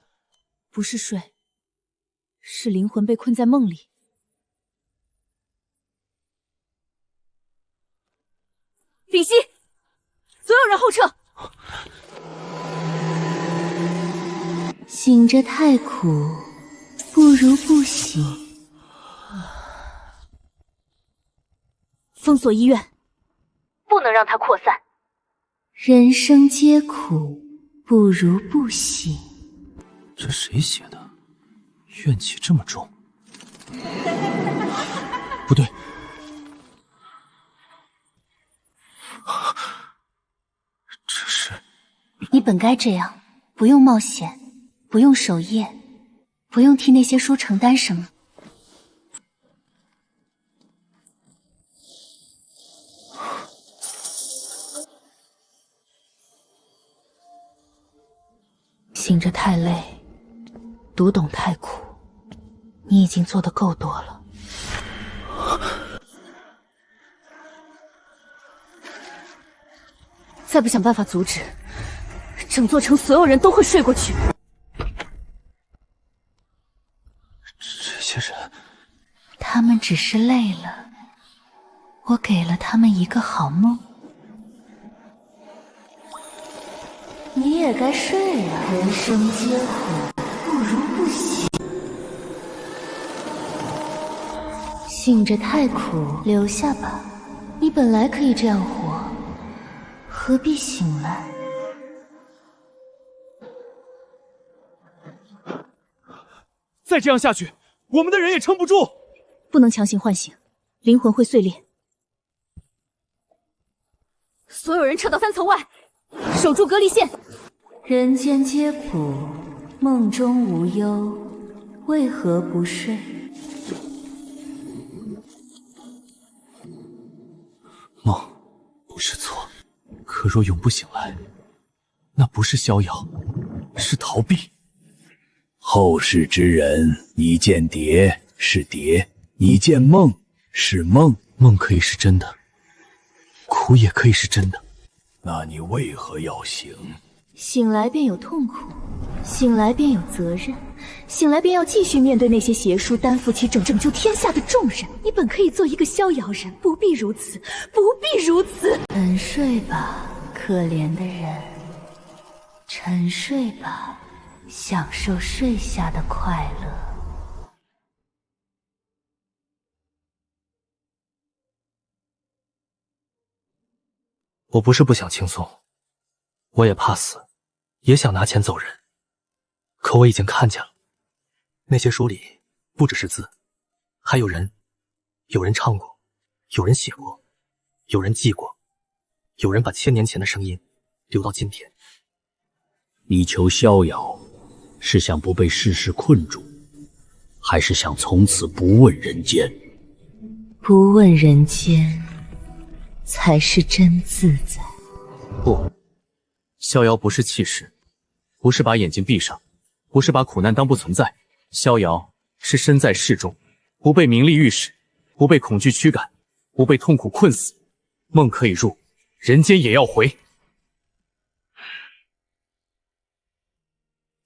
不是睡，是灵魂被困在梦里。屏息！所有人后撤！醒着太苦，不如不醒。封锁医院，不能让它扩散。人生皆苦，不如不醒。这谁写的？怨气这么重？不对，这是……你本该这样，不用冒险，不用守夜，不用替那些书承担什么。醒着太累，读懂太苦，你已经做得够多了。再不想办法阻止，整座城所有人都会睡过去。这些人，他们只是累了，我给了他们一个好梦。你也该睡了，人生皆苦，不如不醒。醒着太苦，留下吧。你本来可以这样活，何必醒来？再这样下去，我们的人也撑不住。不能强行唤醒，灵魂会碎裂。所有人撤到3层外，守住隔离线。人间皆苦，梦中无忧，为何不睡？梦不是错，可若永不醒来，那不是逍遥，是逃避。后世之人，你见蝶是蝶，你见梦是梦。梦可以是真的，苦也可以是真的。那你为何要醒？醒来便有痛苦，醒来便有责任，醒来便要继续面对那些邪书，担负起拯救天下的重任。你本可以做一个逍遥人，不必如此，不必如此。沉睡吧，可怜的人，沉睡吧，享受睡下的快乐。我不是不想轻松，我也怕死，也想拿钱走人。可我已经看见了，那些书里不只是字，还有人，有人唱过，有人写过，有人记过，有人把1000年前的声音留到今天。你求逍遥，是想不被世事困住，还是想从此不问人间？不问人间，才是真自在。不，逍遥不是弃世，不是把眼睛闭上，不是把苦难当不存在。逍遥是身在世中，不被名利御使，不被恐惧驱赶，不被痛苦困死。梦可以入，人间也要回。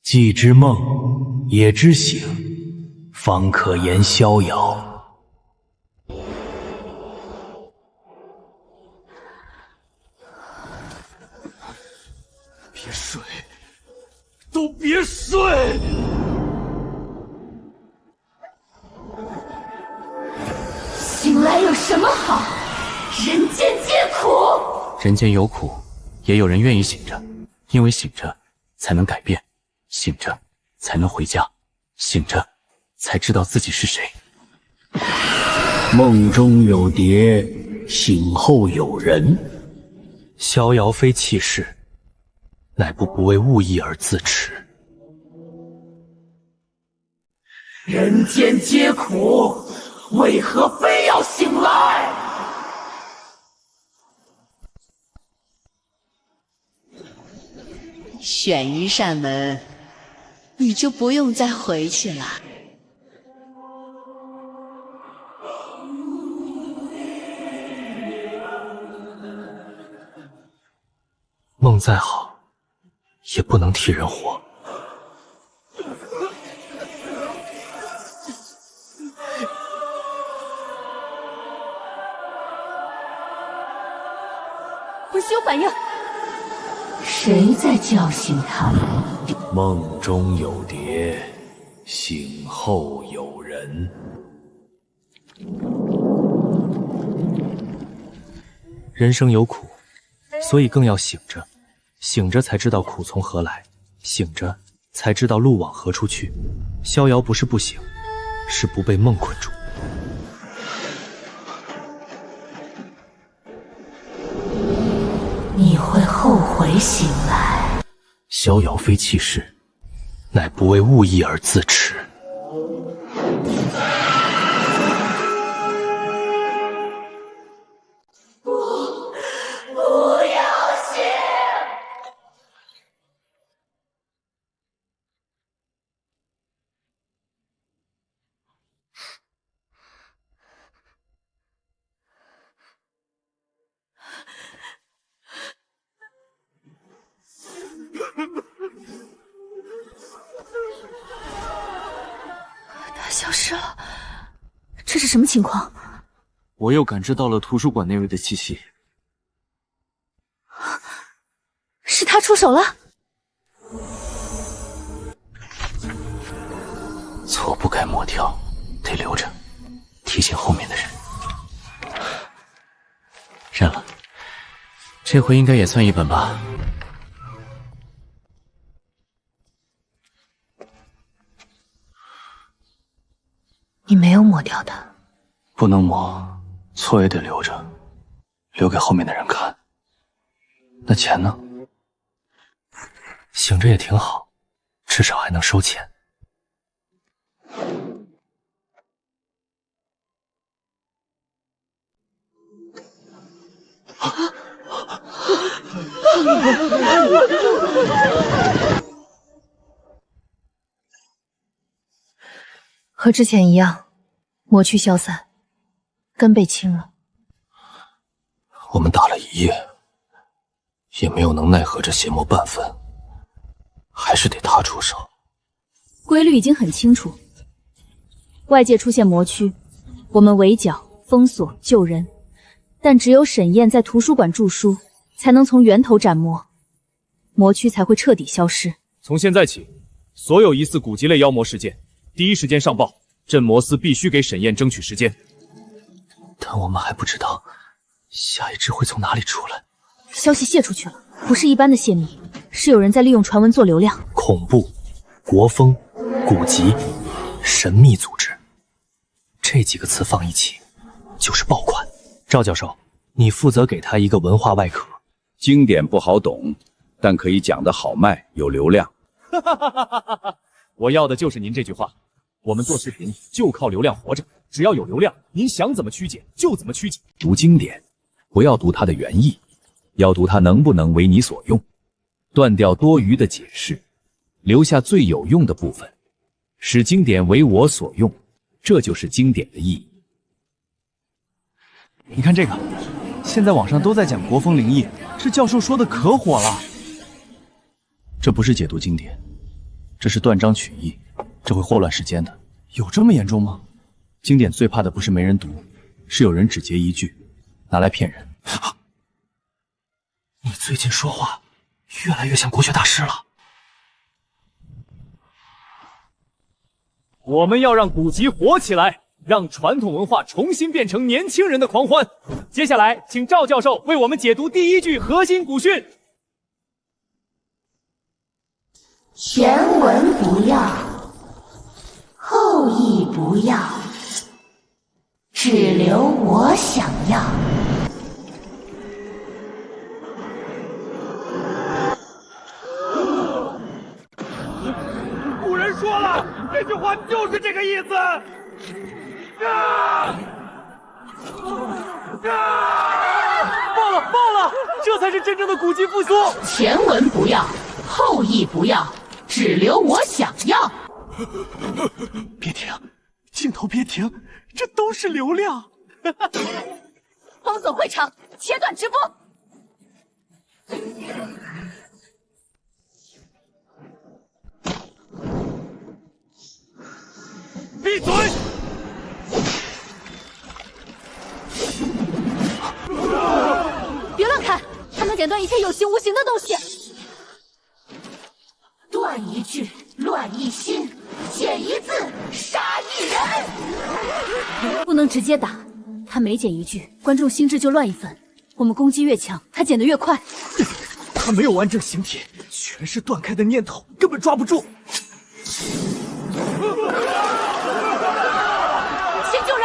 既知梦，也知醒，方可言逍遥。别睡，都别睡！醒来有什么好？人间皆苦。人间有苦，也有人愿意醒着，因为醒着才能改变，醒着才能回家，醒着才知道自己是谁。梦中有蝶，醒后有人。逍遥非弃世，乃不为物役而自持。人间皆苦，为何非要醒来？选一扇门，你就不用再回去了。梦再好，也不能替人活。不许有反应！谁在叫醒他们？梦中有蝶，醒后有人。人生有苦，所以更要醒着，醒着才知道苦从何来，醒着才知道路往何处去。逍遥不是不醒，是不被梦困住。你会后悔醒来。逍遥非弃士，乃不为物役而自持。不要醒！他消失了，这是什么情况？我又感知到了图书馆内卫的气息。是他出手了？错不该抹掉，得留着，提醒后面的人。认了，这回应该也算一本吧。你没有抹掉它。不能抹，错也得留着，留给后面的人看。那钱呢？醒着也挺好，至少还能收钱。和之前一样，魔区消散，根被清了。我们打了一夜，也没有能奈何这邪魔半分，还是得他出手。规律已经很清楚，外界出现魔区，我们围剿、封锁、救人，但只有沈燕在图书馆著书，才能从源头斩魔，魔区才会彻底消失。从现在起，所有疑似古籍类妖魔事件，第一时间上报，镇魔司必须给沈燕争取时间。但我们还不知道下一只会从哪里出来。消息泄出去了，不是一般的泄密，是有人在利用传闻做流量。恐怖、国风、古籍、神秘组织，这几个词放一起就是爆款。赵教授，你负责给他一个文化外壳。经典不好懂，但可以讲得好卖，有流量。我要的就是您这句话。我们做视频就靠流量活着，只要有流量，您想怎么曲解就怎么曲解。读经典，不要读它的原意，要读它能不能为你所用，断掉多余的解释，留下最有用的部分，使经典为我所用，这就是经典的意义。你看这个，现在网上都在讲国风灵异，这教授说的可火了。这不是解读经典，这是断章取义，这会祸乱世间的。有这么严重吗？经典最怕的不是没人读，是有人只截一句，拿来骗人。你最近说话越来越像国学大师了。我们要让古籍火起来，让传统文化重新变成年轻人的狂欢。接下来，请赵教授为我们解读第一句核心古训。前文不要，后意不要，只留我想要。古人说了，这句话就是这个意思。爆了！这才是真正的古籍复苏。前文不要，后意不要，只留我想要。别停，镜头别停，这都是流量。封锁会场，切断直播。闭嘴！别乱砍，它能剪断一切有形无形的东西。断一句，乱一心；减一字，杀一人。不能直接打，他每减一句，观众心智就乱一分。我们攻击越强，他减得越快。他没有完整形体，全是断开的念头，根本抓不住。请救人！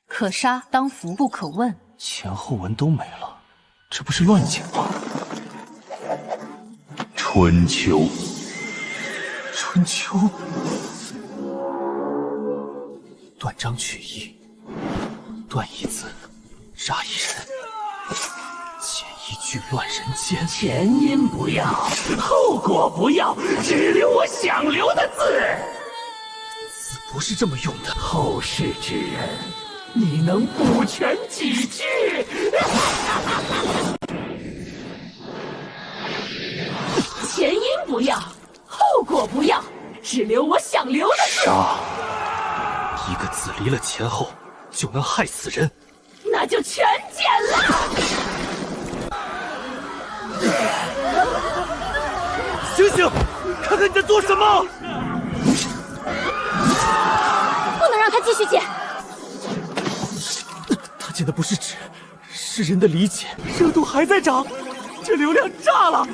可杀当服，不可问。前后文都没了，这不是乱剪吗？春秋，春秋，断章取义，断一字，杀一人，前一句乱人间。前因不要，后果不要，只留我想留的字。字不是这么用的。后世之人，你能补全几句？前因不要，后果不要，只留我想留的字。杀，一个字离了前后，就能害死人。那就全剪了。醒醒，看看你在做什么！不能让他继续剪。他剪的不是纸，是人的理解，热度还在涨，这流量炸了！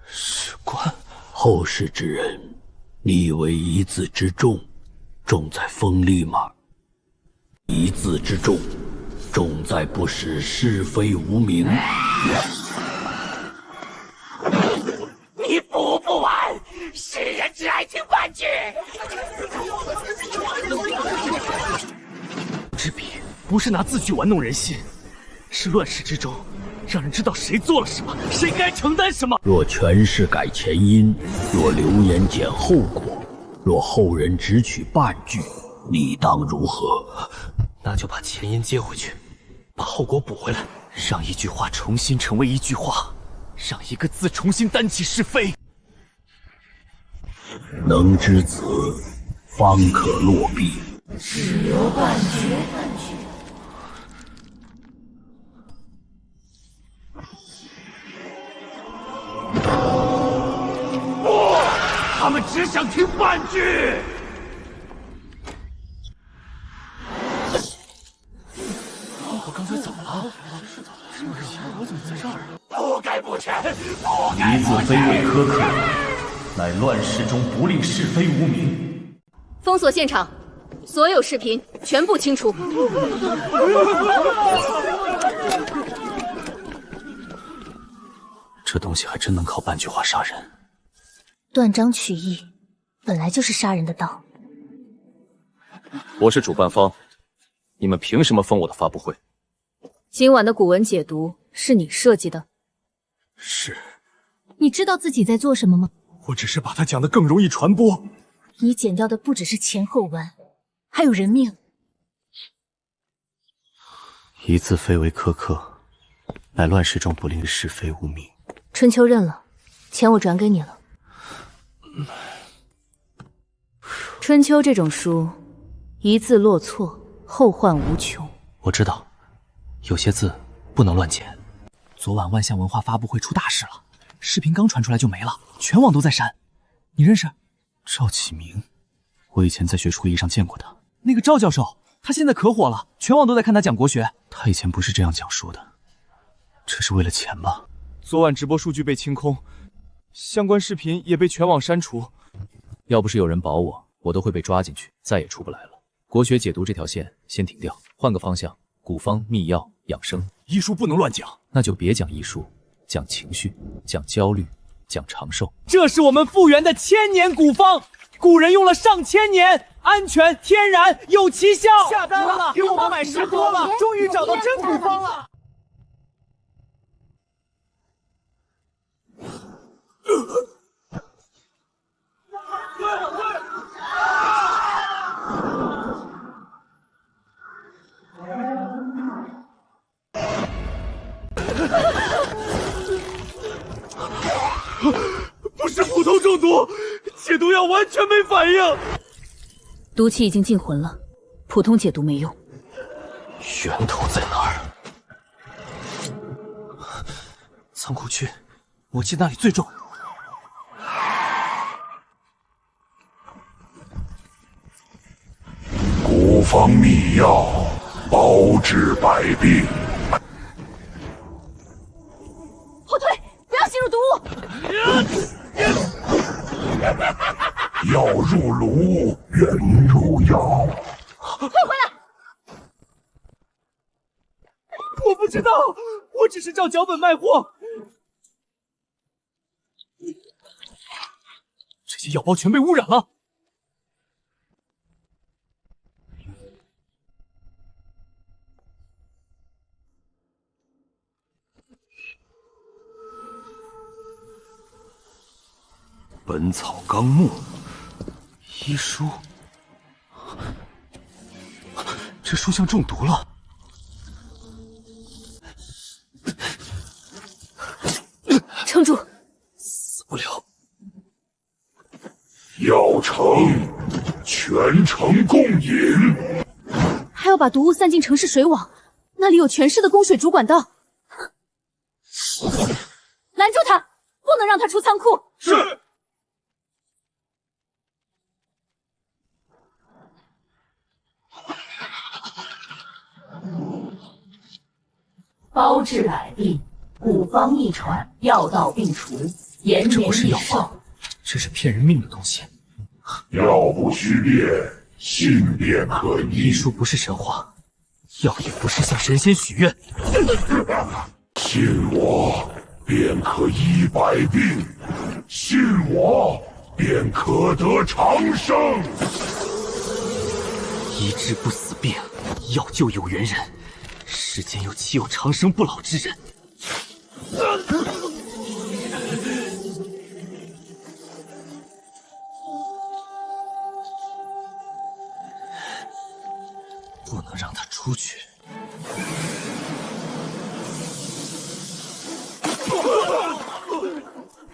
史官，后世之人，你以为一字之重，重在锋利吗？一字之重，重在不使是非无名。你补不完，世人只爱听半句。之笔不是拿字句玩弄人心，是乱世之中，让人知道谁做了什么，谁该承担什么。若全是改前因，若流言减后果，若后人只取半句，你当如何？那就把前因接回去，把后果补回来，让一句话重新成为一句话，让一个字重新担起是非。能知此，方可落笔。只留半句。不，他们只想听半句。我刚才怎么了？我怎么在这儿？不该不全，不该一字非为苛刻，乃乱世中不令是非无名。封锁现场，所有视频全部清除。这东西还真能靠半句话杀人。断章取义，本来就是杀人的道。我是主办方，你们凭什么封我的发布会？今晚的古文解读是你设计的？是。你知道自己在做什么吗？我只是把它讲得更容易传播。你剪掉的不只是前后文，还有人命。一字非为苛刻，乃乱世中不令是非无名。春秋认了，钱我转给你了。春秋这种书，一字落错，后患无穷。我知道，有些字不能乱剪。昨晚万象文化发布会出大事了，视频刚传出来就没了，全网都在删。你认识？赵启明，我以前在学术会议上见过他。那个赵教授，他现在可火了，全网都在看他讲国学。他以前不是这样讲述的，这是为了钱吧？昨晚直播数据被清空，相关视频也被全网删除。要不是有人保我，我都会被抓进去，再也出不来了。国学解读这条线先停掉，换个方向，古方、秘药、养生。医术不能乱讲，那就别讲医术，讲情绪，讲焦虑，讲长寿。这是我们复原的1000年古方，古人用了上千年，安全、天然，有奇效。下单了，给我们买10多了，终于找到真古方了。不是普通中毒，解毒药完全没反应。毒气已经进魂了，普通解毒没用。源头在哪儿？仓库区，我记得那里最重。古方秘药，包治百病。后退，不要吸入毒物。药入炉，人入药。退回来！我不知道，我只是照脚本卖货。这些药包全被污染了。《本草纲目》医书，这书像中毒了。撑住！死不了。药成，全城共饮。还要把毒物散进城市水网，那里有全市的供水主管道。拦住他，不能让他出仓库。是。包治百病，古方秘传，药到病除，延年益寿。这是骗人命的东西。药不虚辩，信便可医。医书不是神话，药也不是向神仙许愿。信我，便可医百病；信我，便可得长生。医治不死病，药救有缘人。世间又岂有长生不老之人？不能让他出去。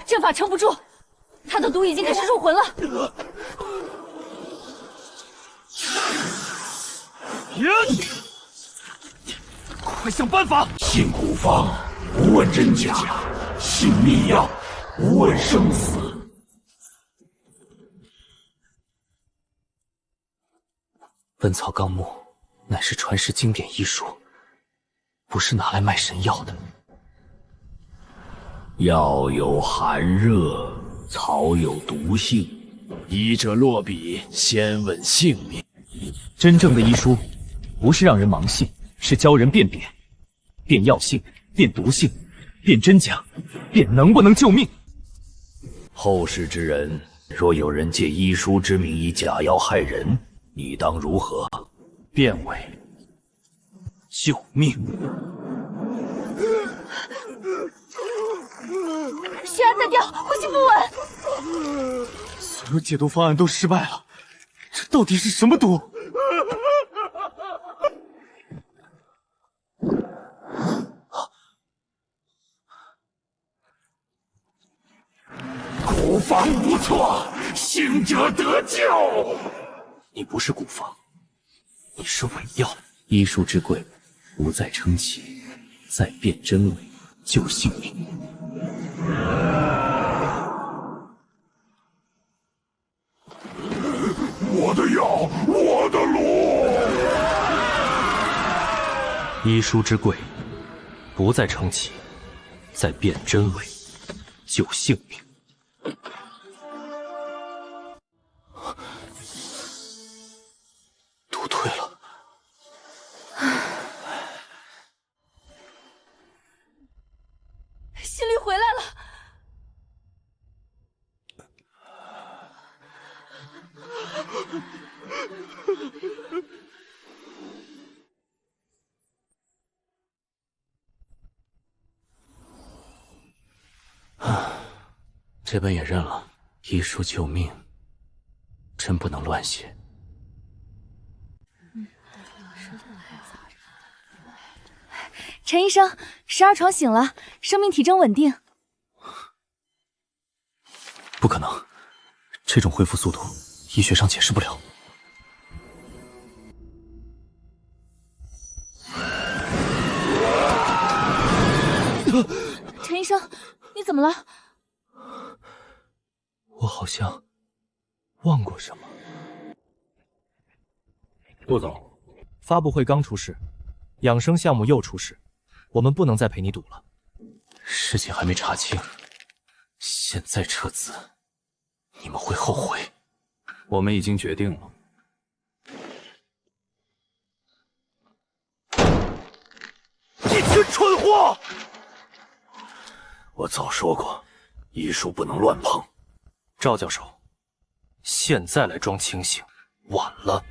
阵法撑不住，他的毒已经开始入魂了。快想办法！信古方，不问真假；信秘药，不问生死。《本草纲目》乃是传世经典医书，不是拿来卖神药的。药有寒热，草有毒性，医者落笔，先问性命。真正的医书，不是让人盲信，是教人辨别，辨药性，辨毒性，辨真假，辨能不能救命。后世之人，若有人借医书之名以假药害人，你当如何？辨为救命。血压在掉，呼吸不稳。所有解毒方案都失败了，这到底是什么毒？古方不错，行者得救。你不是古方，你是伪药。医术之贵，不在称奇，在辨真伪，救性命。我的药，我的炉。医书之贵，不在称奇，在辨真伪，救性命。毒退了。心力回来了。这本也认了，医书救命，真不能乱写。陈医生，12床醒了，生命体征稳定。不可能，这种恢复速度，医学上解释不了。陈林生，你怎么了？我好像忘过什么。顾总，发布会刚出事，养生项目又出事，我们不能再陪你赌了。事情还没查清，现在撤资，你们会后悔。我们已经决定了。一群蠢货！我早说过，医术不能乱碰。赵教授，现在来装清醒，晚了。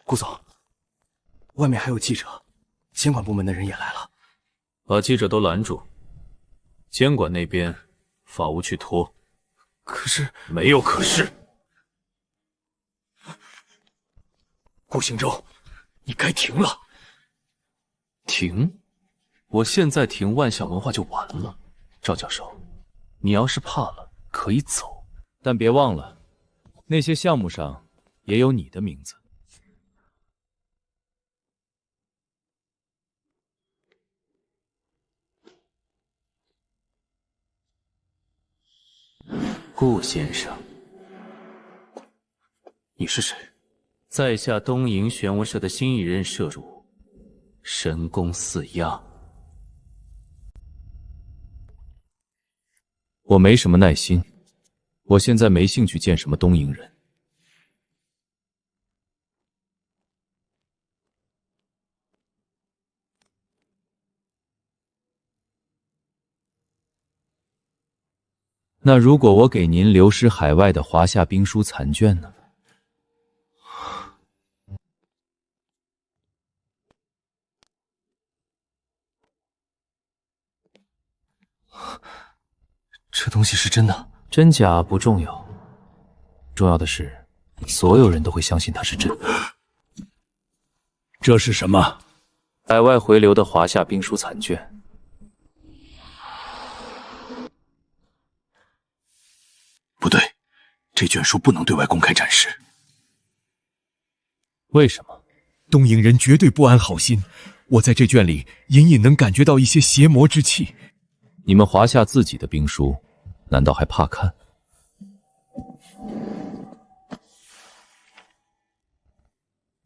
顾总，外面还有记者，监管部门的人也来了。把记者都拦住，监管那边法务去拖。可是没有可是。顾行舟，你该停了。停？我现在停万象文化就晚了。赵教授，你要是怕了，可以走，但别忘了，那些项目上也有你的名字。顾先生，你是谁？在下东瀛玄武社的新一任社主，神宫四压。我没什么耐心，我现在没兴趣见什么东瀛人。那如果我给您流失海外的华夏兵书残卷呢？这东西是真的？真假不重要，重要的是，所有人都会相信它是真的。这是什么？海外回流的华夏兵书残卷。不对，这卷书不能对外公开展示。为什么？东瀛人绝对不安好心，我在这卷里隐隐能感觉到一些邪魔之气。你们华夏自己的兵书，难道还怕看？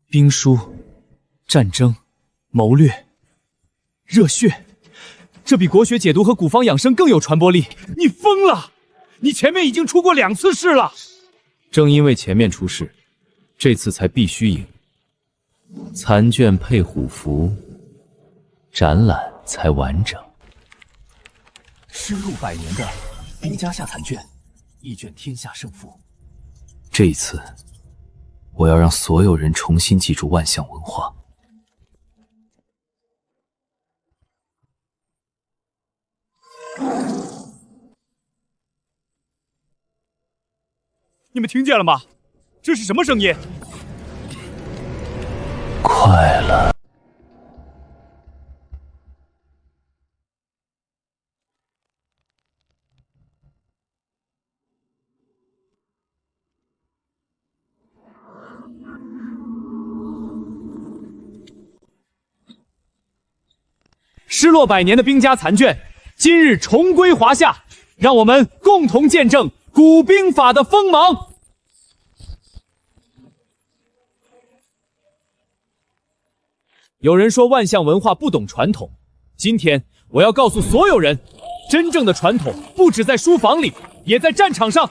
兵书、战争、谋略、热血，这比国学解读和古方养生更有传播力。你疯了！你前面已经出过2次事了。正因为前面出事，这次才必须赢。残卷配虎符，展览才完整。失路100年的兵家下残卷，一卷天下胜负。这一次，我要让所有人重新记住万象文化。你们听见了吗？这是什么声音？快了。失落100年的兵家残卷，今日重归华夏，让我们共同见证古兵法的锋芒。有人说万象文化不懂传统，今天我要告诉所有人，真正的传统不只在书房里，也在战场上。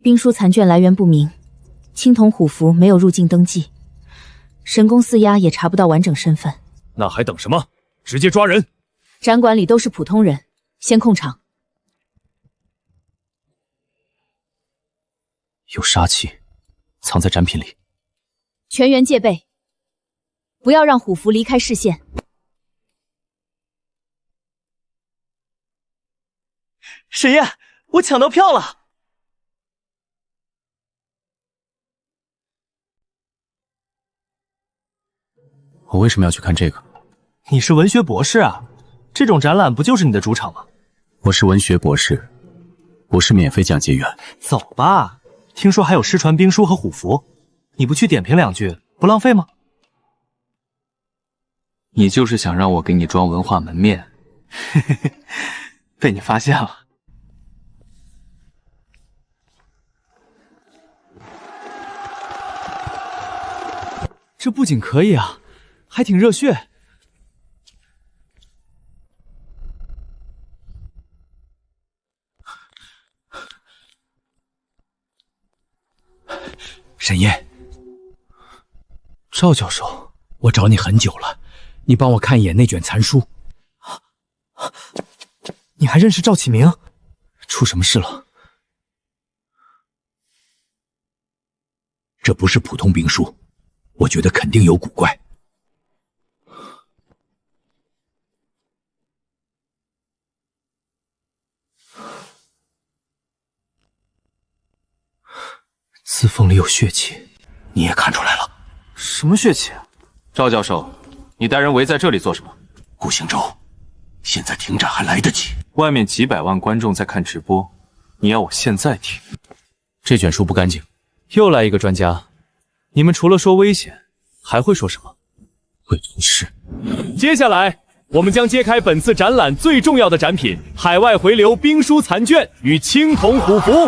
兵书残卷来源不明，青铜虎符没有入境登记，神宫四压也查不到完整身份。那还等什么？直接抓人！展馆里都是普通人，先控场。有杀气，藏在展品里。全员戒备，不要让虎符离开视线。沈燕，我抢到票了！我为什么要去看这个？你是文学博士啊，这种展览不就是你的主场吗？我是文学博士，不是免费讲解员。走吧，听说还有失传兵书和虎符，你不去点评两句，不浪费吗？你就是想让我给你装文化门面，嘿嘿嘿，被你发现了。这不仅可以啊，还挺热血。沈烨，赵教授，我找你很久了，你帮我看一眼那卷残书。你还认识赵启明？出什么事了？这不是普通兵书，我觉得肯定有古怪。字缝里有血气，你也看出来了？什么血气？赵教授，你带人围在这里做什么？顾行舟，现在停战还来得及。外面几百万观众在看直播，你要我现在停？这卷书不干净。又来一个专家，你们除了说危险，还会说什么？会出事。接下来，我们将揭开本次展览最重要的展品——海外回流兵书残卷与青铜虎符。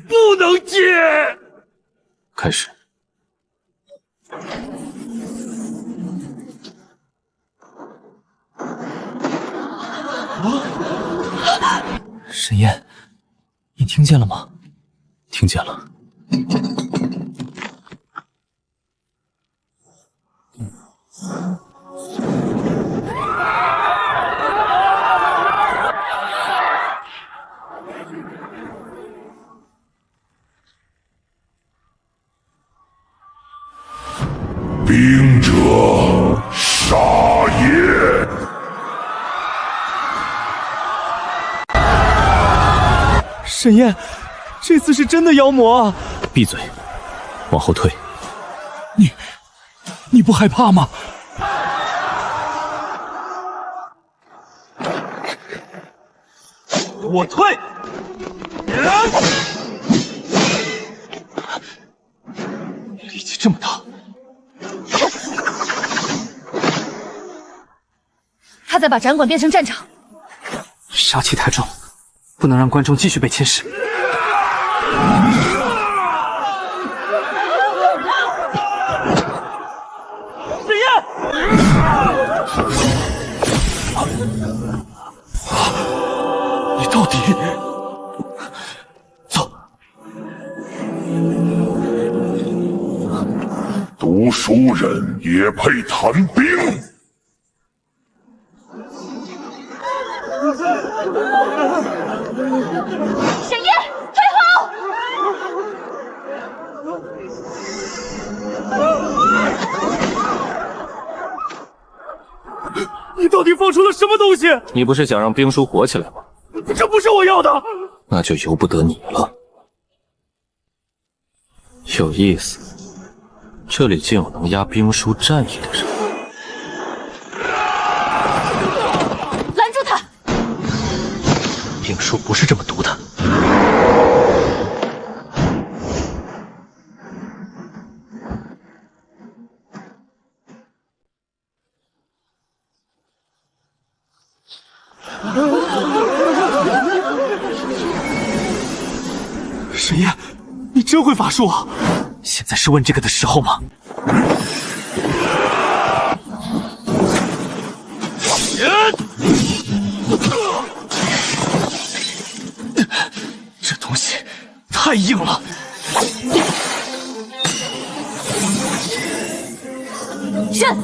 不能接！开始。沈烨，你听见了吗？听见了。兵者，杀也。沈烨，这次是真的妖魔啊！闭嘴，往后退。你不害怕吗？我退。力气这么大。他在把展馆变成战场，杀气太重，不能让观众继续被侵蚀。沈烨，你到底走？读书人也配谈兵？沈烨，退后！你到底放出了什么东西？你不是想让兵书火起来吗？这不是我要的。那就由不得你了。有意思，这里竟有能压兵书战役的人。拦住他！兵书不是这么读的。沈烨，你真会法术啊！现在是问这个的时候吗？这东西太硬了。闪！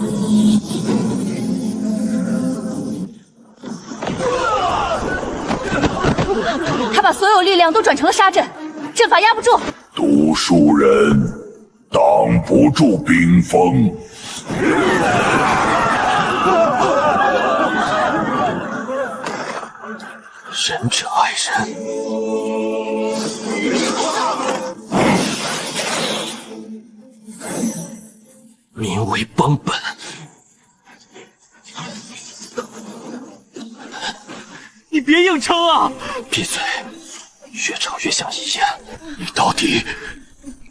他把所有力量都转成了杀阵，阵法压不住。读书人挡不住兵锋。仁者爱人。民为邦本。你别硬撑啊！闭嘴，越吵越像遗言。你到底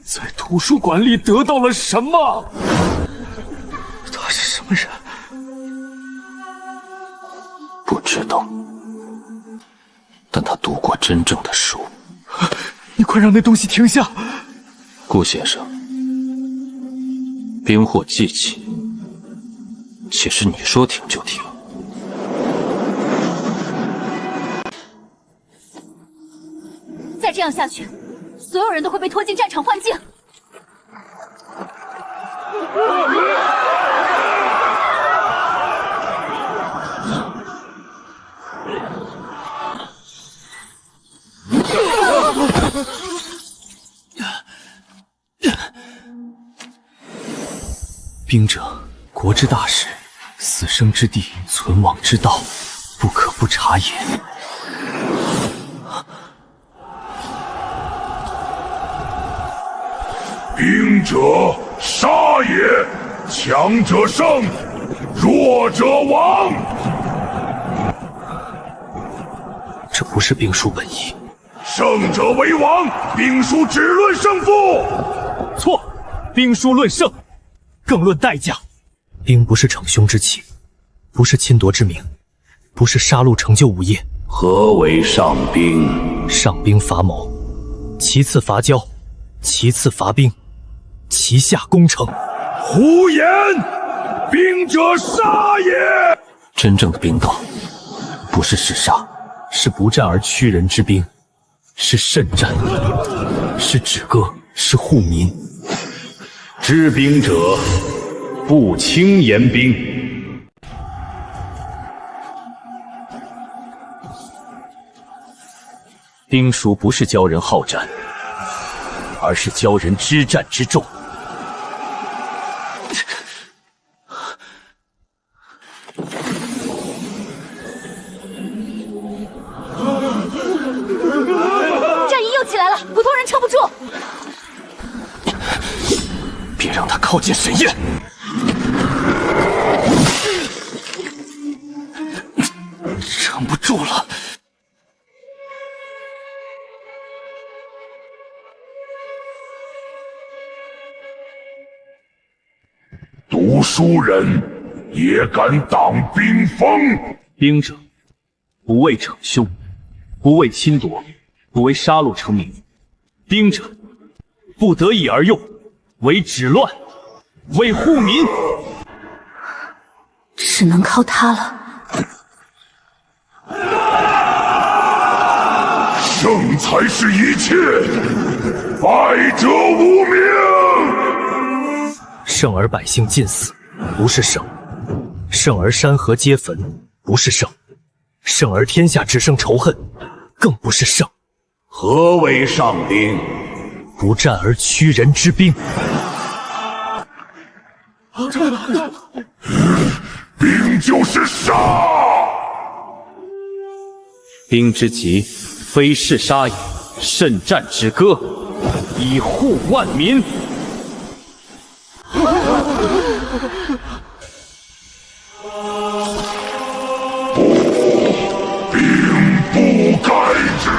在图书馆里得到了什么？他是什么人？不知道，但他读过真正的书。你快让那东西停下！顾先生，冰火祭起，岂是你说停就停？再这样下去，所有人都会被拖进战场换境。兵者，国之大事，死生之地，存亡之道，不可不察也。兵者，杀也！强者胜，弱者亡。这不是兵书本意。胜者为王，兵书只论胜负。错，兵书论胜，更论代价。兵不是逞凶之器，不是侵夺之名，不是杀戮成就物业。何为上兵？上兵伐谋，其次伐交，其次伐兵，其下攻城。胡言！兵者，杀也！真正的兵道，不是弑杀，是不战而屈人之兵，是慎战，是止戈，是护民。知兵者，不轻言兵。兵书不是教人好战，而是教人知战之重。战役又起来了，普通人撑不住。别让他靠近神焰！撑不住了。读书人也敢挡兵锋？兵者，不为逞凶，不为侵夺，不为杀戮成名。兵者，不得已而用，为止乱，为护民。只能靠他了。胜才是一切，败者无名。胜而百姓尽死，不是胜；胜而山河皆焚，不是胜；胜而天下只剩仇恨，更不是胜。何为上兵？不战而屈人之兵。兵就是杀。兵之极，非是杀也，慎战止戈，以护万民。兵不该止。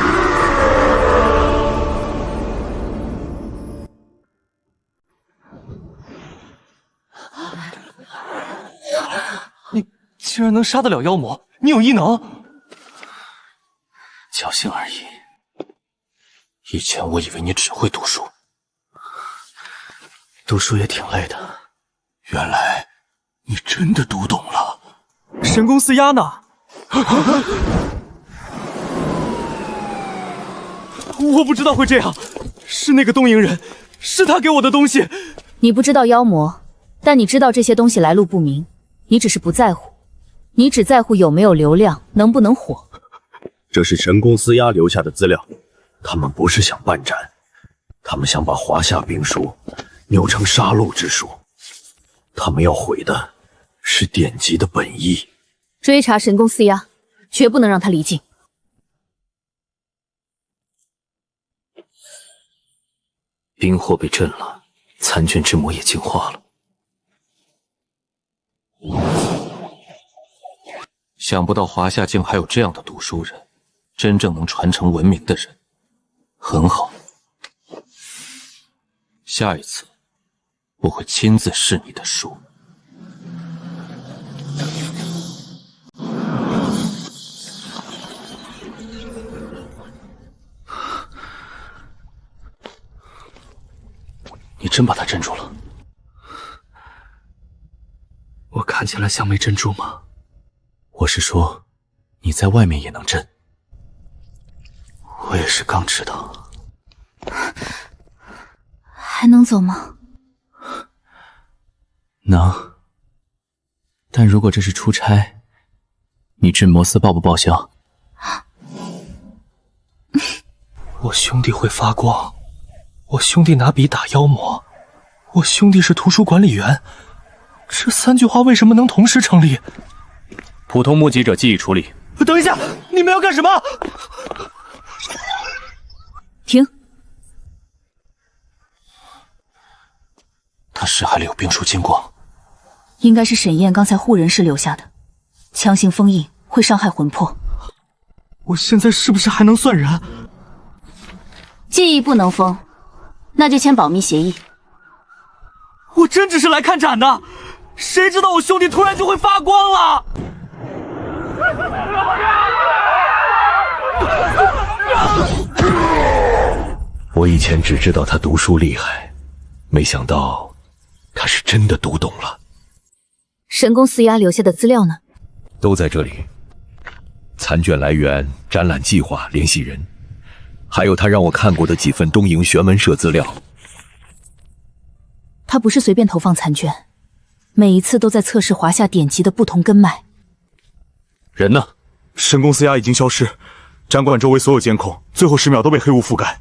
你竟然能杀得了妖魔，你有异能？侥幸而已。以前我以为你只会读书，读书也挺累的。原来你真的读懂了。神宫寺鸦呢？我不知道会这样，是那个东瀛人，是他给我的东西。你不知道妖魔，但你知道这些东西来路不明，你只是不在乎，你只在乎有没有流量，能不能火。这是神宫司鸦留下的资料，他们不是想办展，他们想把华夏兵书扭成杀戮之书，他们要毁的是典籍的本意。追查神宫司鸦，绝不能让他离境。冰火被震了，残卷之魔也进化了。想不到华夏竟还有这样的读书人。真正能传承文明的人。很好，下一次我会亲自试你的书。你真把它镇住了？我看起来像没镇住吗？我是说，你在外面也能镇。我也是刚知道。还能走吗？能。但如果这是出差，你镇魔司报不报销？我兄弟会发光，我兄弟拿笔打妖魔，我兄弟是图书管理员，这3句话为什么能同时成立？普通目击者记忆处理。等一下，你们要干什么？停！他尸骸里有兵书经过，应该是沈燕刚才护人时留下的，强行封印会伤害魂魄。我现在是不是还能算人？记忆不能封，那就签保密协议。我真只是来看展的，谁知道我兄弟突然就会发光了！我以前只知道他读书厉害，没想到他是真的读懂了。神宫四鸦留下的资料呢？都在这里。残卷来源、展览计划、联系人，还有他让我看过的几份东瀛玄门社资料。他不是随便投放残卷，每一次都在测试华夏典籍的不同根脉。人呢？神宫四鸦已经消失，展馆周围所有监控最后10秒都被黑雾覆盖。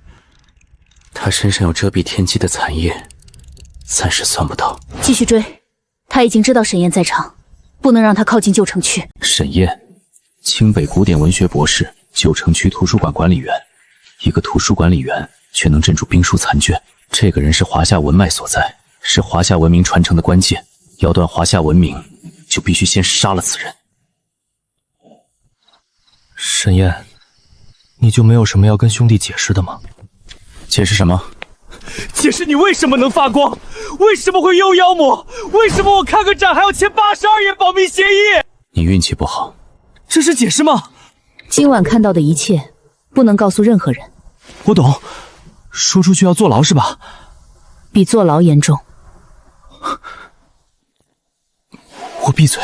他身上有遮蔽天机的残液，暂时算不到。继续追，他已经知道沈燕在场，不能让他靠近旧城区。沈燕，清北古典文学博士，旧城区图书馆管理员。一个图书管理员却能镇住兵书残卷，这个人是华夏文脉所在，是华夏文明传承的关键。要断华夏文明，就必须先杀了此人。沈燕，你就没有什么要跟兄弟解释的吗？解释什么？解释你为什么能发光，为什么会幽妖魔，为什么我看个展还要签82页保密协议？你运气不好。这是解释吗？今晚看到的一切，不能告诉任何人。我懂，说出去要坐牢是吧？比坐牢严重。我闭嘴。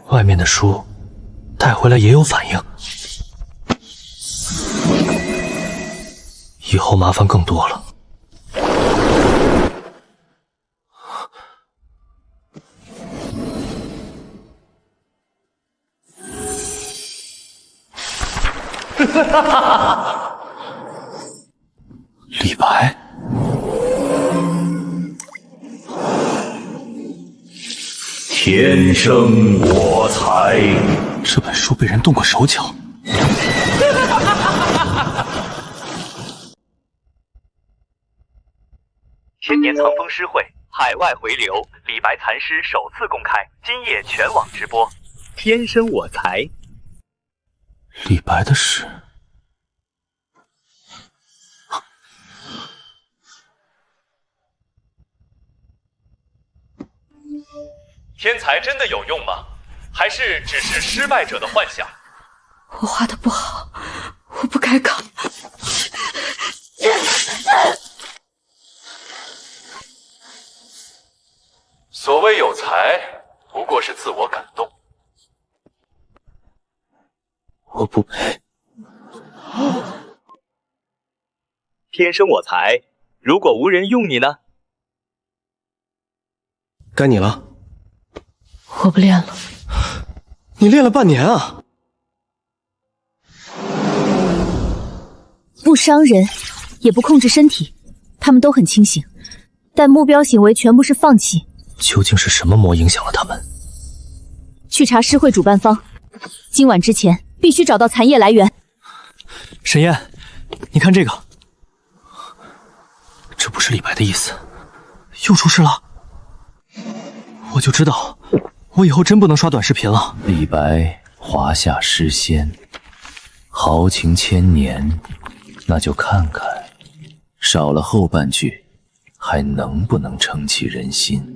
外面的书带回来也有反应，以后麻烦更多了。李白，天生我材。这本书被人动过手脚。千年藏风诗会海外回流，李白残诗首次公开，今夜全网直播。天生我材。李白的诗。天才真的有用吗？还是只是失败者的幻想？我画的不好，我不该考。所谓有才，不过是自我感动。我不配。天生我材，如果无人用你呢？该你了。我不练了。你练了半年啊！不伤人，也不控制身体，他们都很清醒，但目标行为全部是放弃。究竟是什么魔影响了他们？去查诗会主办方，今晚之前必须找到残叶来源。沈燕，你看这个，这不是李白的意思，又出事了。我就知道，我以后真不能刷短视频了。李白华夏诗仙，豪情千年，那就看看少了后半句，还能不能撑起人心。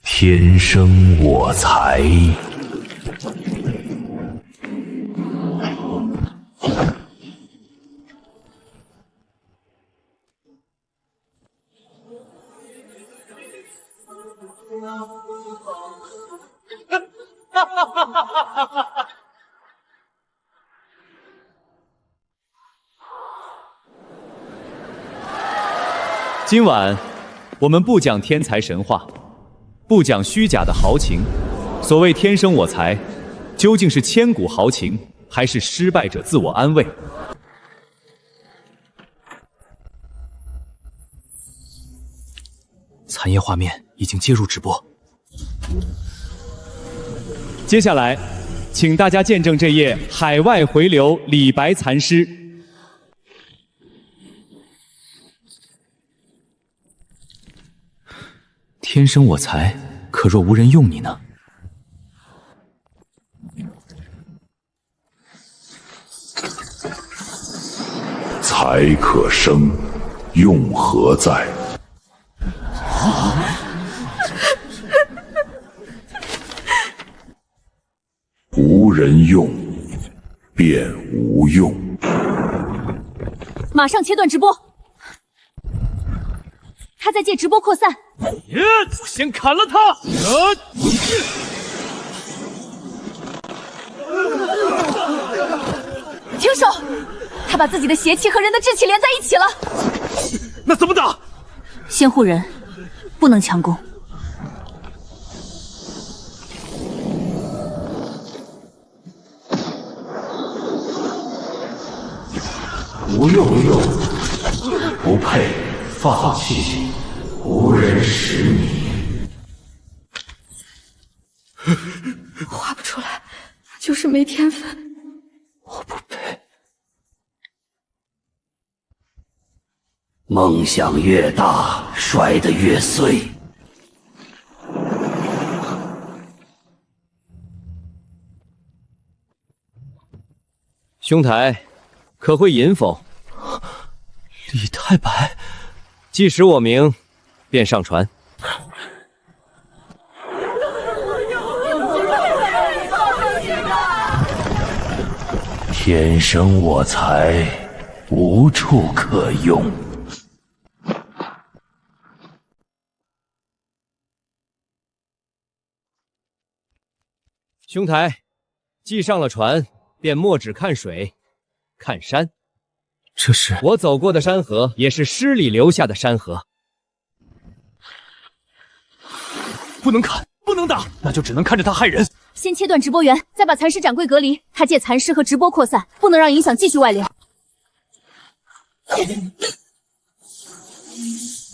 天生我材今晚我们不讲天才神话，不讲虚假的豪情。所谓天生我材，究竟是千古豪情，还是失败者自我安慰？残页画面已经接入直播。接下来，请大家见证这页海外回流李白残诗。天生我材，可若无人用你呢？才可生，用何在？无人用，便无用。马上切断直播。他在借直播扩散。我先砍了他！停手！他把自己的邪气和人的志气连在一起了。那怎么打？先护人，不能强攻。无用，不配，放弃，无人识你。画不出来，就是没天分。我不配。梦想越大，摔得越碎。兄台，可会吟否？李太白，既使我名，便上传。天生我材，无处可用。兄台，既上了船，便莫只看水，看山。这是我走过的山河，也是诗里留下的山河。不能砍，不能打，那就只能看着他害人。先切断直播源，再把残尸斩跪隔离。他借残尸和直播扩散，不能让影响继续外流。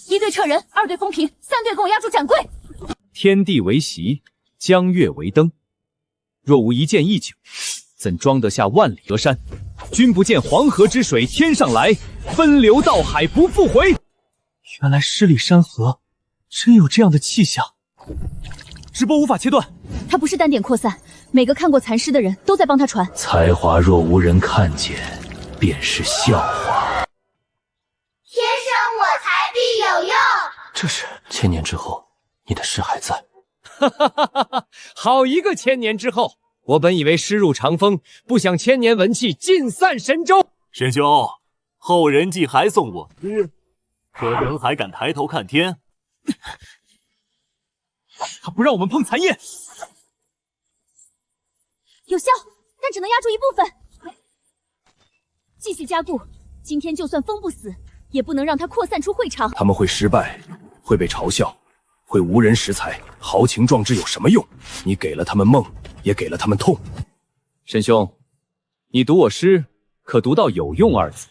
一队撤人，2队封屏，3队跟我压住斩跪。天地为席，江月为灯。若无一剑一酒，怎装得下万里河山？君不见黄河之水天上来，奔流到海不复回。原来诗里山河真有这样的气象。直播无法切断，他不是单点扩散，每个看过残尸的人都在帮他传。才华若无人看见，便是笑话。天生我材必有用。这是1000年之后，你的诗还在。哈哈哈哈哈！好一个1000年之后！我本以为诗入长风，不想1000年文气尽散神州。师兄，后人既还送我诗，可人还敢抬头看天？他不让我们碰残页，有效，但只能压住一部分。继续加固，今天就算封不死，也不能让它扩散出会场。他们会失败，会被嘲笑，会无人识才，豪情壮志有什么用？你给了他们梦，也给了他们痛。沈兄，你读我诗，可读到有用2字？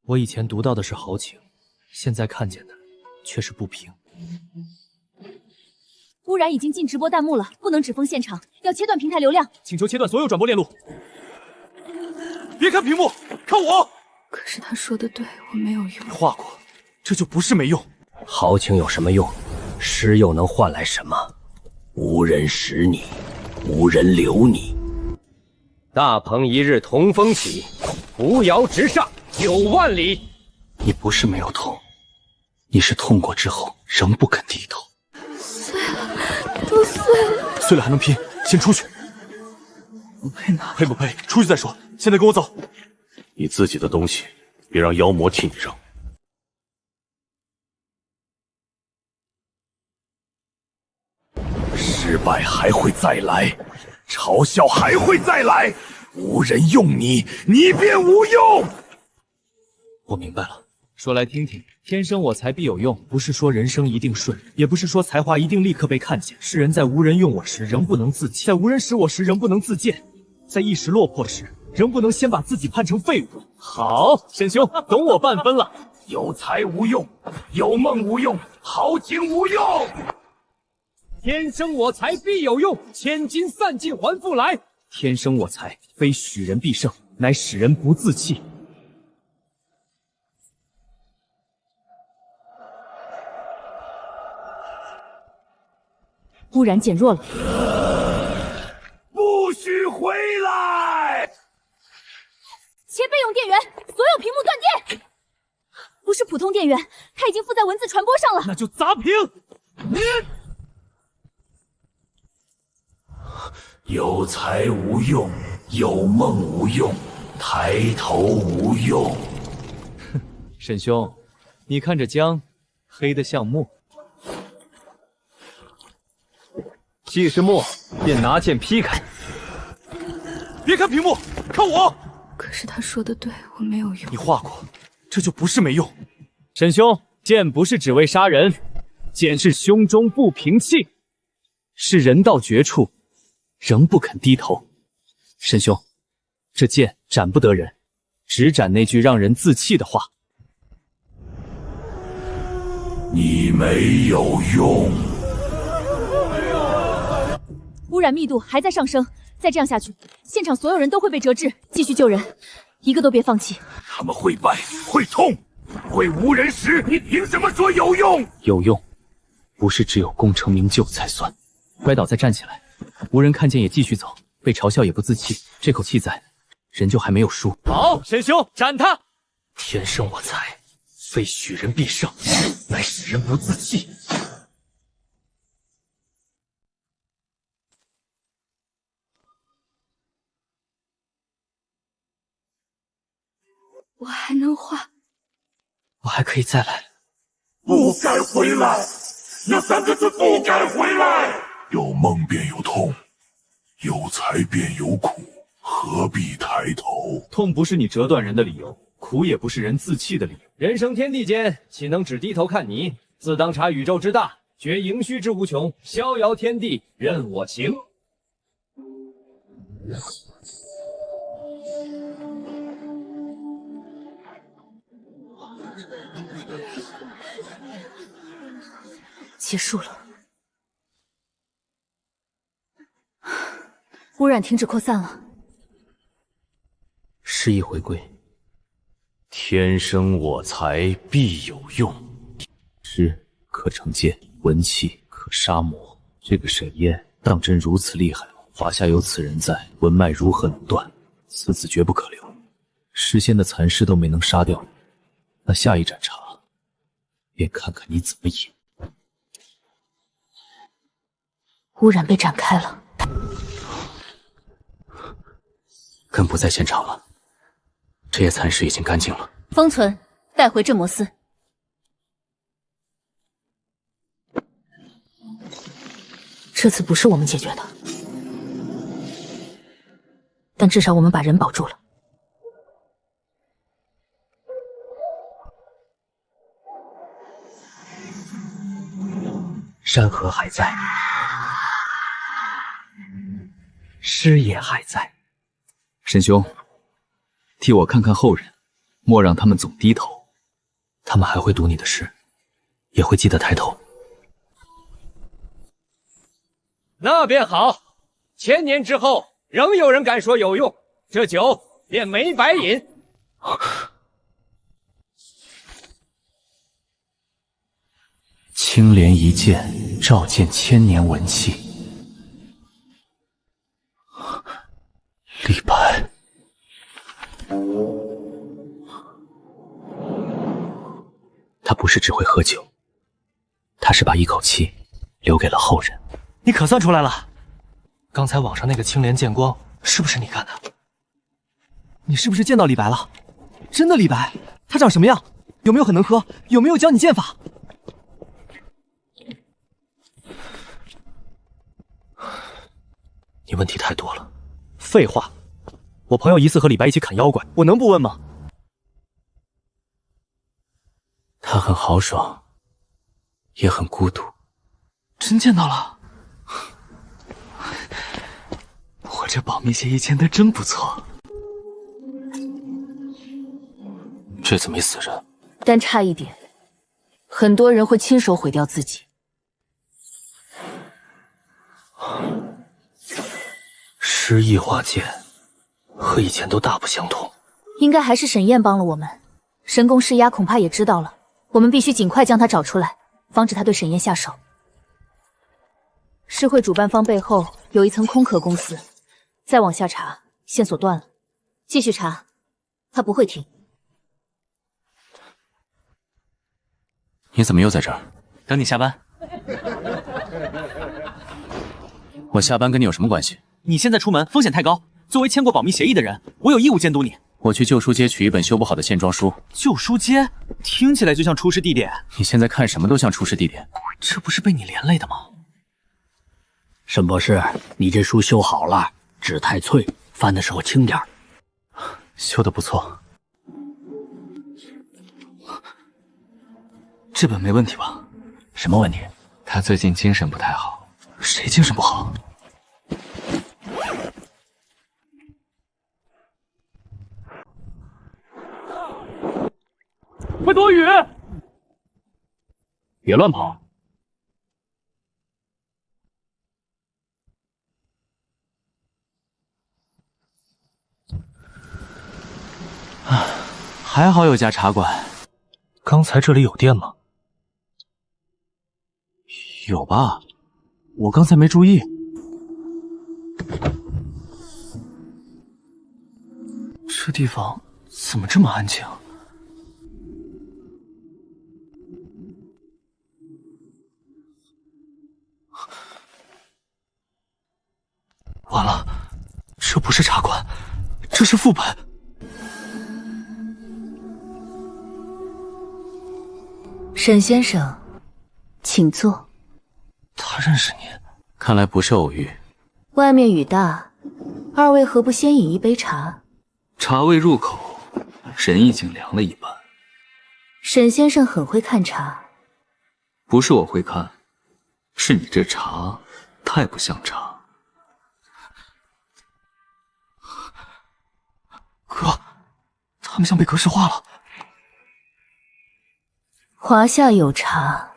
我以前读到的是豪情，现在看见的却是不平。污染已经进直播弹幕了，不能只封现场，要切断平台流量。请求切断所有转播链路。别看屏幕，看我。可是他说的对，我没有用。你画过，这就不是没用。豪情有什么用？诗又能换来什么？无人识你，无人留你。大鹏一日同风起，扶摇直上9万里。你不是没有痛，你是痛过之后仍不肯低头。碎了，都碎了。碎了还能拼，先出去。不配拿。配不配？出去再说。现在跟我走。你自己的东西，别让妖魔替你扔。失败还会再来，嘲笑还会再来，无人用你，你便无用。我明白了，说来听听。天生我材必有用，不是说人生一定顺，也不是说才华一定立刻被看见。是人在无人用我时，仍不能自弃；在无人识我时，仍不能自荐；在一时落魄时，仍不能先把自己判成废物。好，沈兄，懂我半分了。有才无用，有梦无用，豪情无用。天生我材必有用，千金散尽还复来。天生我材非许人必胜，乃使人不自弃。污染减弱了，不许回来！切备用电源，所有屏幕断电。不是普通电源，它已经附在文字传播上了。那就砸屏！有才无用，有梦无用，抬头无用。沈兄，你看这姜，黑得像墨。既是墨，便拿剑劈开。别看屏幕，看我。可是他说的对，我没有用。你画过，这就不是没用。沈兄，剑不是只为杀人，剑是胸中不平气，是人到绝处，仍不肯低头。沈兄，这剑斩不得人，只斩那句让人自弃的话。你没有用。污染密度还在上升，再这样下去，现场所有人都会被折制。继续救人，一个都别放弃。他们会败，会痛，会无人识，你凭什么说有用？有用，不是只有功成名就才算。乖倒再站起来，无人看见也继续走，被嘲笑也不自弃，这口气在，人就还没有输。好，沈兄，斩他！天生我材，非许人必胜，乃使人不自弃。我还能画，我还可以再来。不该回来，那3个字不该回来。有梦便有痛，有才便有苦，何必抬头？痛不是你折断人的理由，苦也不是人自弃的理由。人生天地间，岂能只低头看你？自当察宇宙之大，觉盈虚之无穷，逍遥天地任我行。结束了，污染停止扩散了，诗意回归。天生我材必有用，诗可成剑，文气可杀魔。这个沈燕当真如此厉害吗？华夏有此人在，文脉如何能断？此子绝不可留。诗仙的残尸都没能杀掉你，那下一盏茶，便看看你怎么饮。污染被展开了，根不在现场了，这些残尸已经干净了。封存，带回镇魔司。这次不是我们解决的，但至少我们把人保住了。山河还在，诗也还在。沈兄，替我看看后人，莫让他们总低头。他们还会读你的诗，也会记得抬头。那便好。1000年之后，仍有人敢说有用，这酒便没白饮。青莲一剑，照见1000年文气。李白，他不是只会喝酒，他是把一口气留给了后人。你可算出来了！刚才网上那个青莲剑光是不是你干的？你是不是见到李白了？真的李白？他长什么样？有没有很能喝？有没有教你剑法？你问题太多了。废话，我朋友疑似和李白一起砍妖怪，我能不问吗？他很豪爽，也很孤独。真见到了？我这保密协议签得真不错。这次没死人，但差一点，很多人会亲手毁掉自己。失忆化剑和以前都大不相同。应该还是沈燕帮了我们，神宫世压恐怕也知道了，我们必须尽快将他找出来，防止他对沈燕下手。诗会主办方背后有一层空壳公司，再往下查，线索断了，继续查，他不会停。你怎么又在这儿？等你下班。我下班跟你有什么关系？你现在出门风险太高，作为签过保密协议的人，我有义务监督你。我去旧书街取一本修不好的线装书。旧书街听起来就像出事地点。你现在看什么都像出事地点。这不是被你连累的吗？沈博士，你这书修好了，纸太脆，翻的时候轻点儿。修得不错。这本没问题吧？什么问题？他最近精神不太好。谁精神不好？快躲雨！别乱跑！还好有家茶馆。刚才这里有电吗？有吧，我刚才没注意。这地方怎么这么安静？完了，这不是茶馆，这是副本。沈先生，请坐。他认识你，看来不是偶遇。外面雨大，二位何不先饮一杯茶？茶未入口，人已经凉了一半。沈先生很会看茶。不是我会看，是你这茶太不像茶。哥，他们像被格式化了。华夏有茶，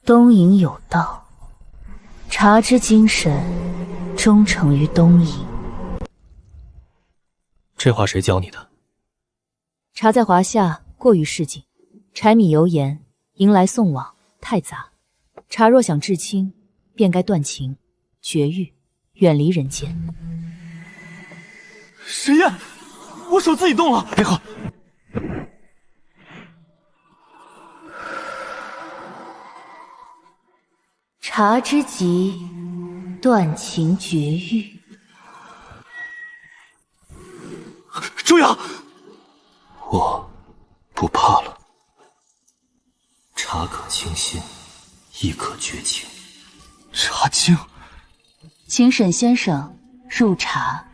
东瀛有道，茶之精神忠诚于东瀛。这话谁教你的？茶在华夏过于市井，柴米油盐迎来送往太杂。茶若想至清，便该断情绝欲，远离人间。沈燕，我手自己动了，别喝。茶之极，断情绝欲。周阳，我不怕了。茶可清心，亦可绝情。茶清，请沈先生入茶。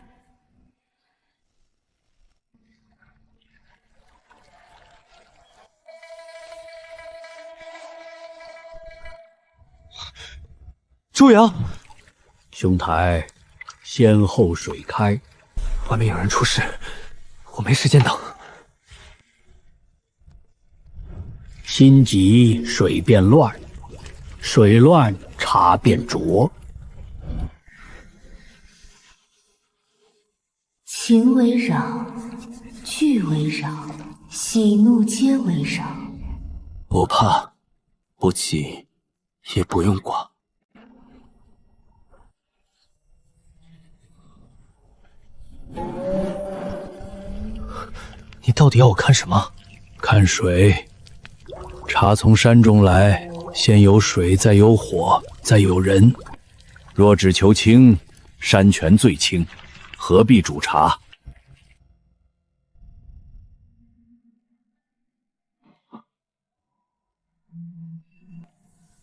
周阳，兄台，先后水开。外面有人出事，我没时间等。心急水变乱，水乱茶茶便浊。情为扰，惧为扰，喜怒皆为扰。不怕，不急，也不用挂。你到底要我看什么？看水。茶从山中来，先有水，再有火，再有人。若只求清，山泉最清，何必煮茶？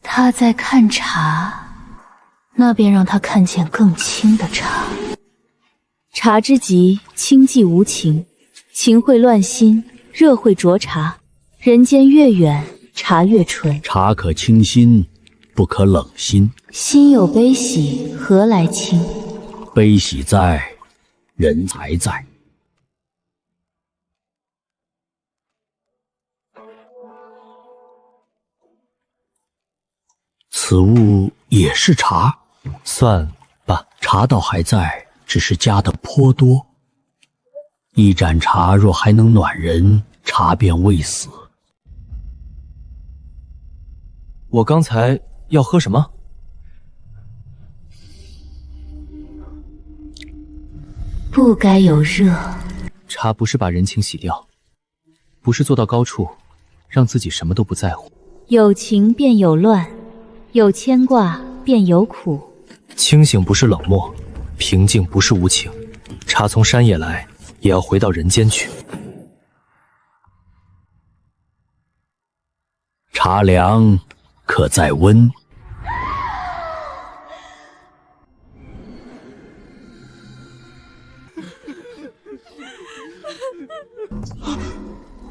他在看茶，那便让他看见更清的茶。茶之极，清寂无情，情会乱心，热会灼茶。人间越远，茶越纯。茶可清心，不可冷心。心有悲喜，何来清？悲喜在，人才在。此物也是茶，算吧。茶道还在，只是加的颇多。一盏茶若还能暖人，茶便未死。我刚才要喝什么？不该有热。茶不是把人情洗掉，不是做到高处，让自己什么都不在乎。有情便有乱，有牵挂便有苦。清醒不是冷漠，平静不是无情。茶从山野来，也要回到人间去。茶凉可再温。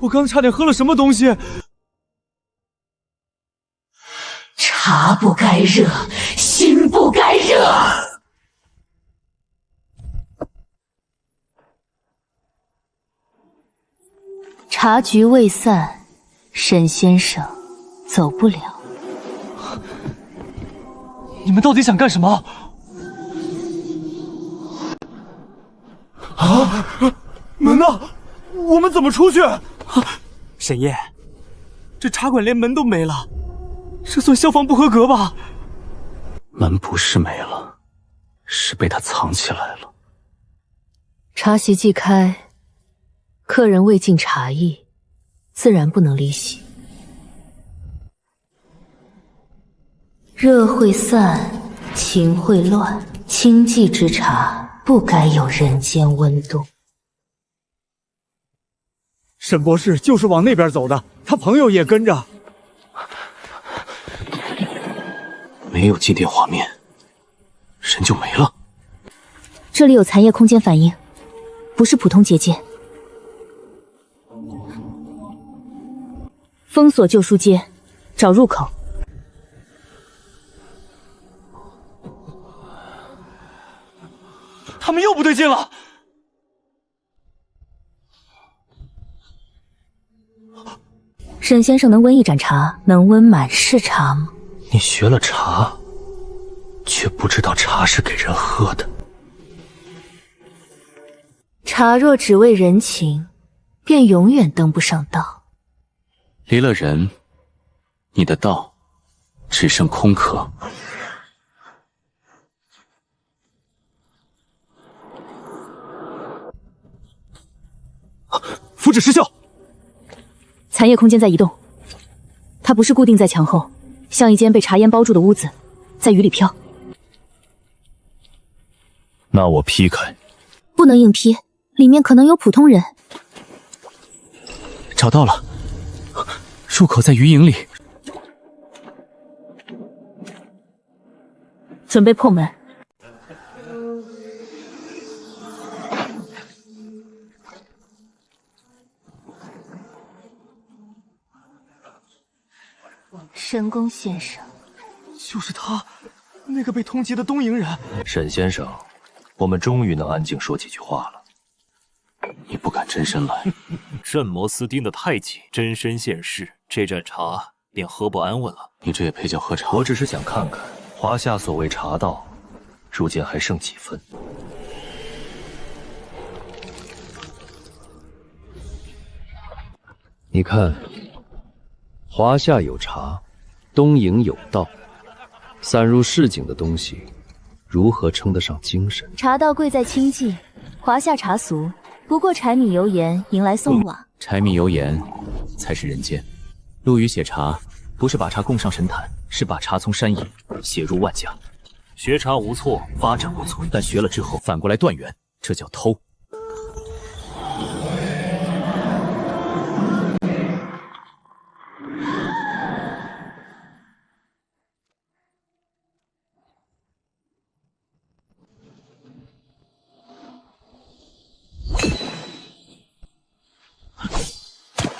我刚差点喝了什么东西？茶不该热，心不该热。茶局未散，沈先生走不了。你们到底想干什么？啊！门呢？我们怎么出去？沈烨，这茶馆连门都没了，这算消防不合格吧？门不是没了，是被他藏起来了。茶席既开，客人未尽茶意，自然不能离席。热会散，情会乱，清寂之茶不该有人间温度。沈博士就是往那边走的，他朋友也跟着。没有静电画面，人就没了。这里有残液空间反应，不是普通结界。封锁旧书街，找入口。他们又不对劲了。沈先生能温一盏茶，能温满室茶吗？你学了茶，却不知道茶是给人喝的。茶若只为人情，便永远登不上道。离了人，你的道只剩空壳。符纸失效。残液空间在移动，它不是固定在墙后，像一间被茶烟包住的屋子，在雨里飘。那我劈开。不能硬劈，里面可能有普通人。找到了，入口在余影里。准备破门。神宫先生，就是他，那个被通缉的东瀛人。沈先生，我们终于能安静说几句话了。你不敢真身来。镇魔斯丁的太监真身现世，这盏茶便喝不安稳了。你这也配叫喝茶？我只是想看看华夏所谓茶道，如今还剩几分？你看，华夏有茶，东瀛有道，散入市井的东西，如何称得上精神？茶道贵在清寂，华夏茶俗不过柴米油盐迎来送往。柴米油盐才是人间。陆羽写茶，不是把茶供上神坛，是把茶从山野写入万家。学茶无错，发展无错，但学了之后反过来断源，这叫偷。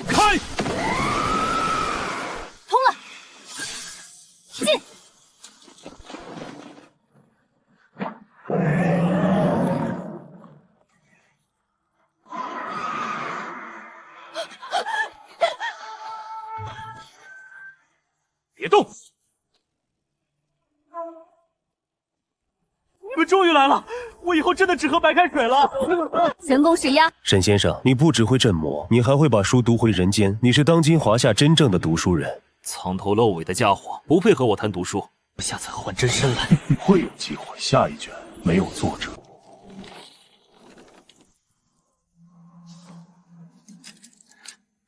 开！通了，进！别动！你们终于来了，我以后真的只喝白开水了。神功是鸭。沈先生，你不只会镇魔，你还会把书读回人间。你是当今华夏真正的读书人。藏头露尾的家伙，不配和我谈读书。下次换真身来。会有机会。下一卷没有作者。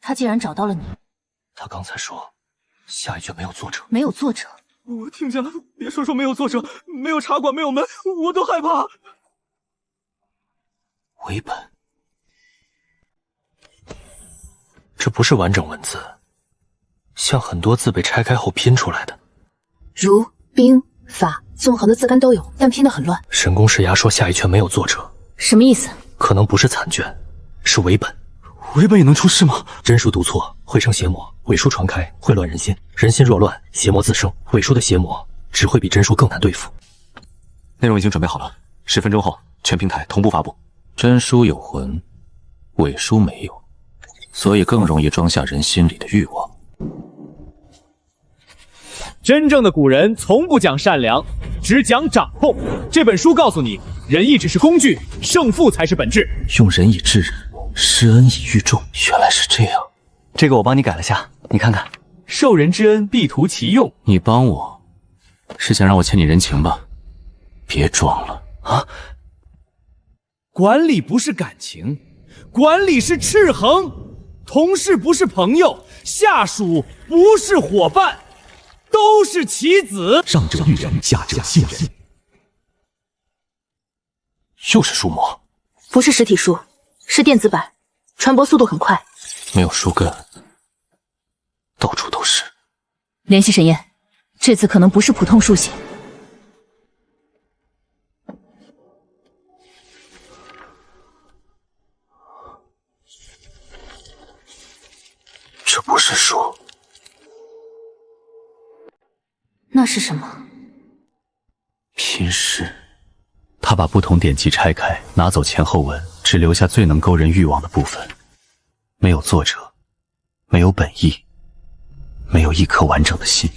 他竟然找到了你。他刚才说，下一卷没有作者。没有作者。我听见了，别说没有作者，没有茶馆，没有门，我都害怕。伪本，这不是完整文字，像很多字被拆开后拼出来的。儒、兵、法纵横的字根都有，但拼得很乱。神宫世牙说下一卷没有作者，什么意思？可能不是残卷，是伪本。伪本也能出事吗？真书读错会生邪魔，伪书传开会乱人心，人心若乱，邪魔自生。伪书的邪魔只会比真书更难对付。内容已经准备好了，10分钟后全平台同步发布。真书有魂，伪书没有，所以更容易装下人心里的欲望。真正的古人从不讲善良，只讲掌控。这本书告诉你，仁义只是工具，胜负才是本质。用仁以治人，施恩以育众。原来是这样。这个我帮你改了下，你看看。受人之恩，必图其用。你帮我，是想让我欠你人情吧？别装了啊！管理不是感情，管理是制衡。同事不是朋友，下属不是伙伴，都是棋子。上者育人，下者信人。又是书魔，不是实体书，是电子版，传播速度很快。没有书根，到处都是。联系沈燕，这次可能不是普通书写。这不是书，那是什么？拼诗。他把不同典籍拆开，拿走前后文，只留下最能勾人欲望的部分。没有作者，没有本意，没有一颗完整的心。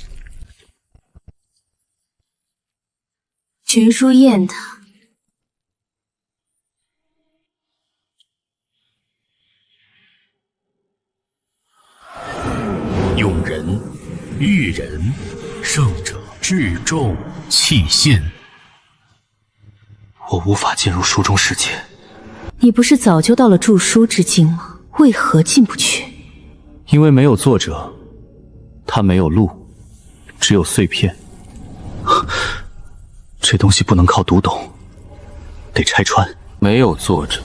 群书砚塔。用人育人，胜者治众弃信。我无法进入书中世界。你不是早就到了著书之境吗？为何进不去？因为没有作者，他没有路，只有碎片。这东西不能靠读懂，得拆穿。没有作者，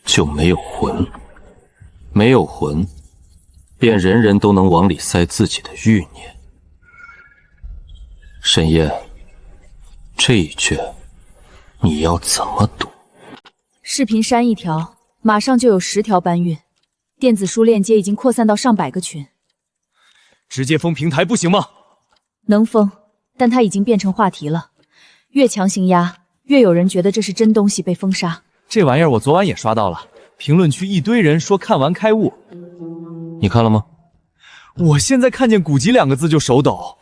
就没有魂。没有魂，便人人都能往里塞自己的欲念。沈燕，这一卷你要怎么读？视频删一条，马上就有10条搬运。电子书链接已经扩散到上百个群。直接封平台不行吗？能封，但它已经变成话题了。越强行压，越有人觉得这是真东西被封杀。这玩意儿我昨晚也刷到了，评论区一堆人说看完开悟。你看了吗？我现在看见古籍2个字就手抖。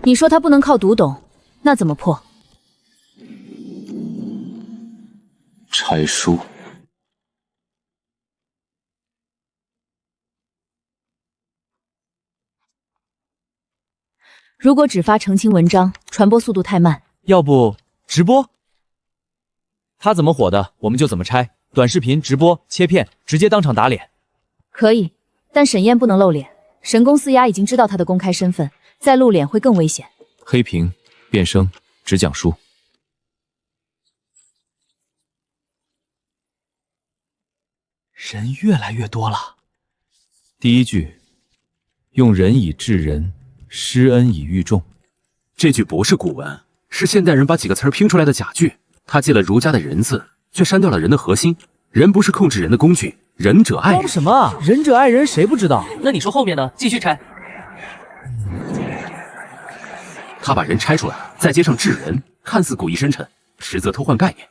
你说它不能靠读懂，那怎么破？拆书。如果只发澄清文章，传播速度太慢，要不直播？他怎么火的，我们就怎么拆。短视频、直播、切片，直接当场打脸。可以，但沈燕不能露脸。神宫四压已经知道她的公开身份，再露脸会更危险。黑屏、变声、只讲书。人越来越多了。第一句，用仁以治人，施恩以育众。这句不是古文，是现代人把几个词儿拼出来的假句。他借了儒家的仁字，却删掉了人的核心。人不是控制人的工具，仁者爱人。什么啊？仁者爱人谁不知道？那你说后面呢？继续拆。他把人拆出来，再接上治人，看似古意深沉，实则偷换概念。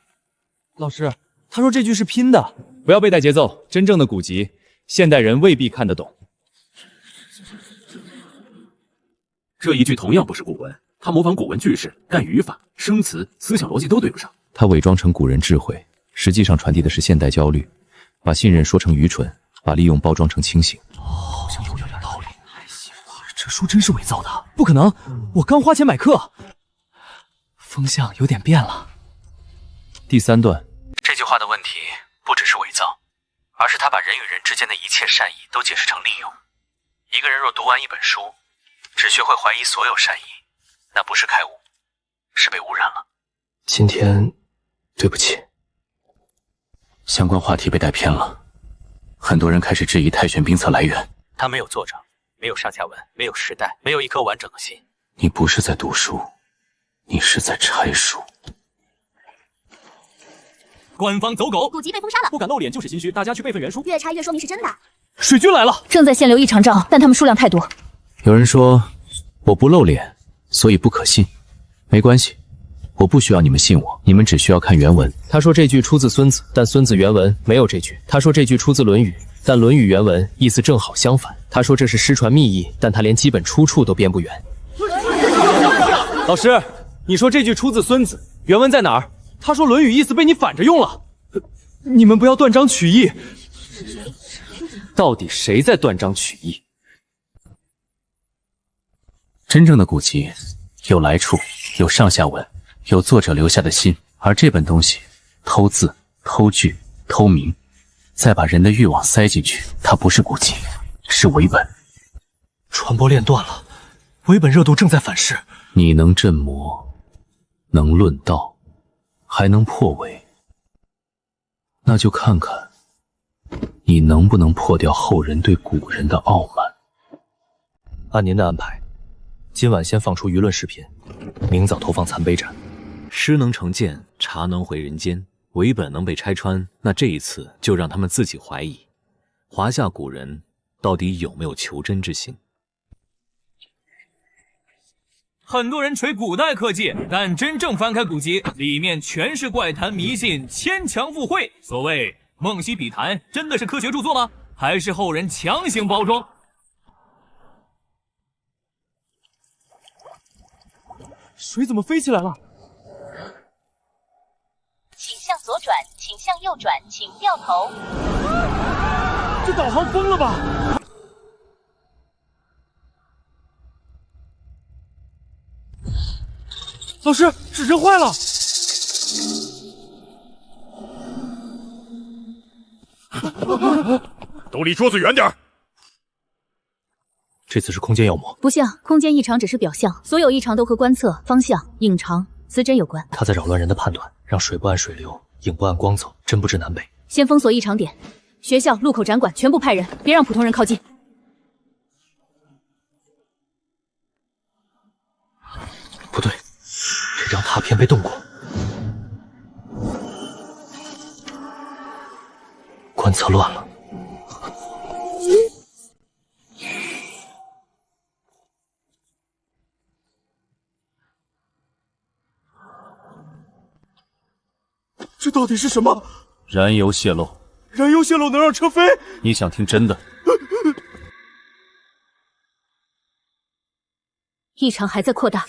老师，他说这句是拼的，不要被带节奏。真正的古籍，现代人未必看得懂。这一句同样不是古文，他模仿古文句式，但语法、生词、思想逻辑都对不上。他伪装成古人智慧，实际上传递的是现代焦虑，把信任说成愚蠢，把利用包装成清醒。好像有点道理。这书真是伪造的？不可能，我刚花钱买课。风向有点变了。第三段，这句话的问题不只是伪造，而是他把人与人之间的一切善意都解释成利用。一个人若读完一本书，只学会怀疑所有善意，那不是开悟，是被污染了。今天，对不起。相关话题被带偏了，很多人开始质疑太玄兵策来源。他没有作者，没有上下文，没有时代，没有一颗完整的心。你不是在读书，你是在拆书。官方走狗，古籍被封杀了，不敢露脸就是心虚，大家去备份原书。越拆越说明是真的。水军来了，正在限流异常账，但他们数量太多。有人说我不露脸，所以不可信。没关系，我不需要你们信我，你们只需要看原文。他说这句出自孙子，但孙子原文没有这句。他说这句出自论语，但论语原文意思正好相反。他说这是失传密意，但他连基本出处都编不圆。老师，你说这句出自孙子，原文在哪儿？他说论语意思被你反着用了。你们不要断章取义。到底谁在断章取义？真正的古籍有来处，有上下文，有作者留下的心，而这本东西偷字、偷句、偷名，再把人的欲望塞进去，它不是古籍，是伪本。传播链断了，伪本热度正在反噬。你能镇魔，能论道，还能破伪，那就看看你能不能破掉后人对古人的傲慢。按您的安排，今晚先放出舆论视频，明早投放残碑斩。诗能成剑，茶能回人间，伪本能被拆穿，那这一次就让他们自己怀疑，华夏古人到底有没有求真之心。很多人锤古代科技，但真正翻开古籍，里面全是怪谈迷信、牵强附会。所谓梦溪笔谈，真的是科学著作吗？还是后人强行包装？水怎么飞起来了？请向左转，请向右转，请掉头。这导航疯了吧？老师，指针坏了。都离桌子远点。这次是空间妖魔，不像空间异常只是表象，所有异常都和观测、方向、影长、磁针有关。他在扰乱人的判断，让水不按水流，影不按光走，真不知南北。先封锁异常点，学校、路口、展馆全部派人，别让普通人靠近。不对，这张拓片被动过，观测乱了。这到底是什么？燃油泄漏。燃油泄漏能让车飞？你想听真的？异常还在扩大。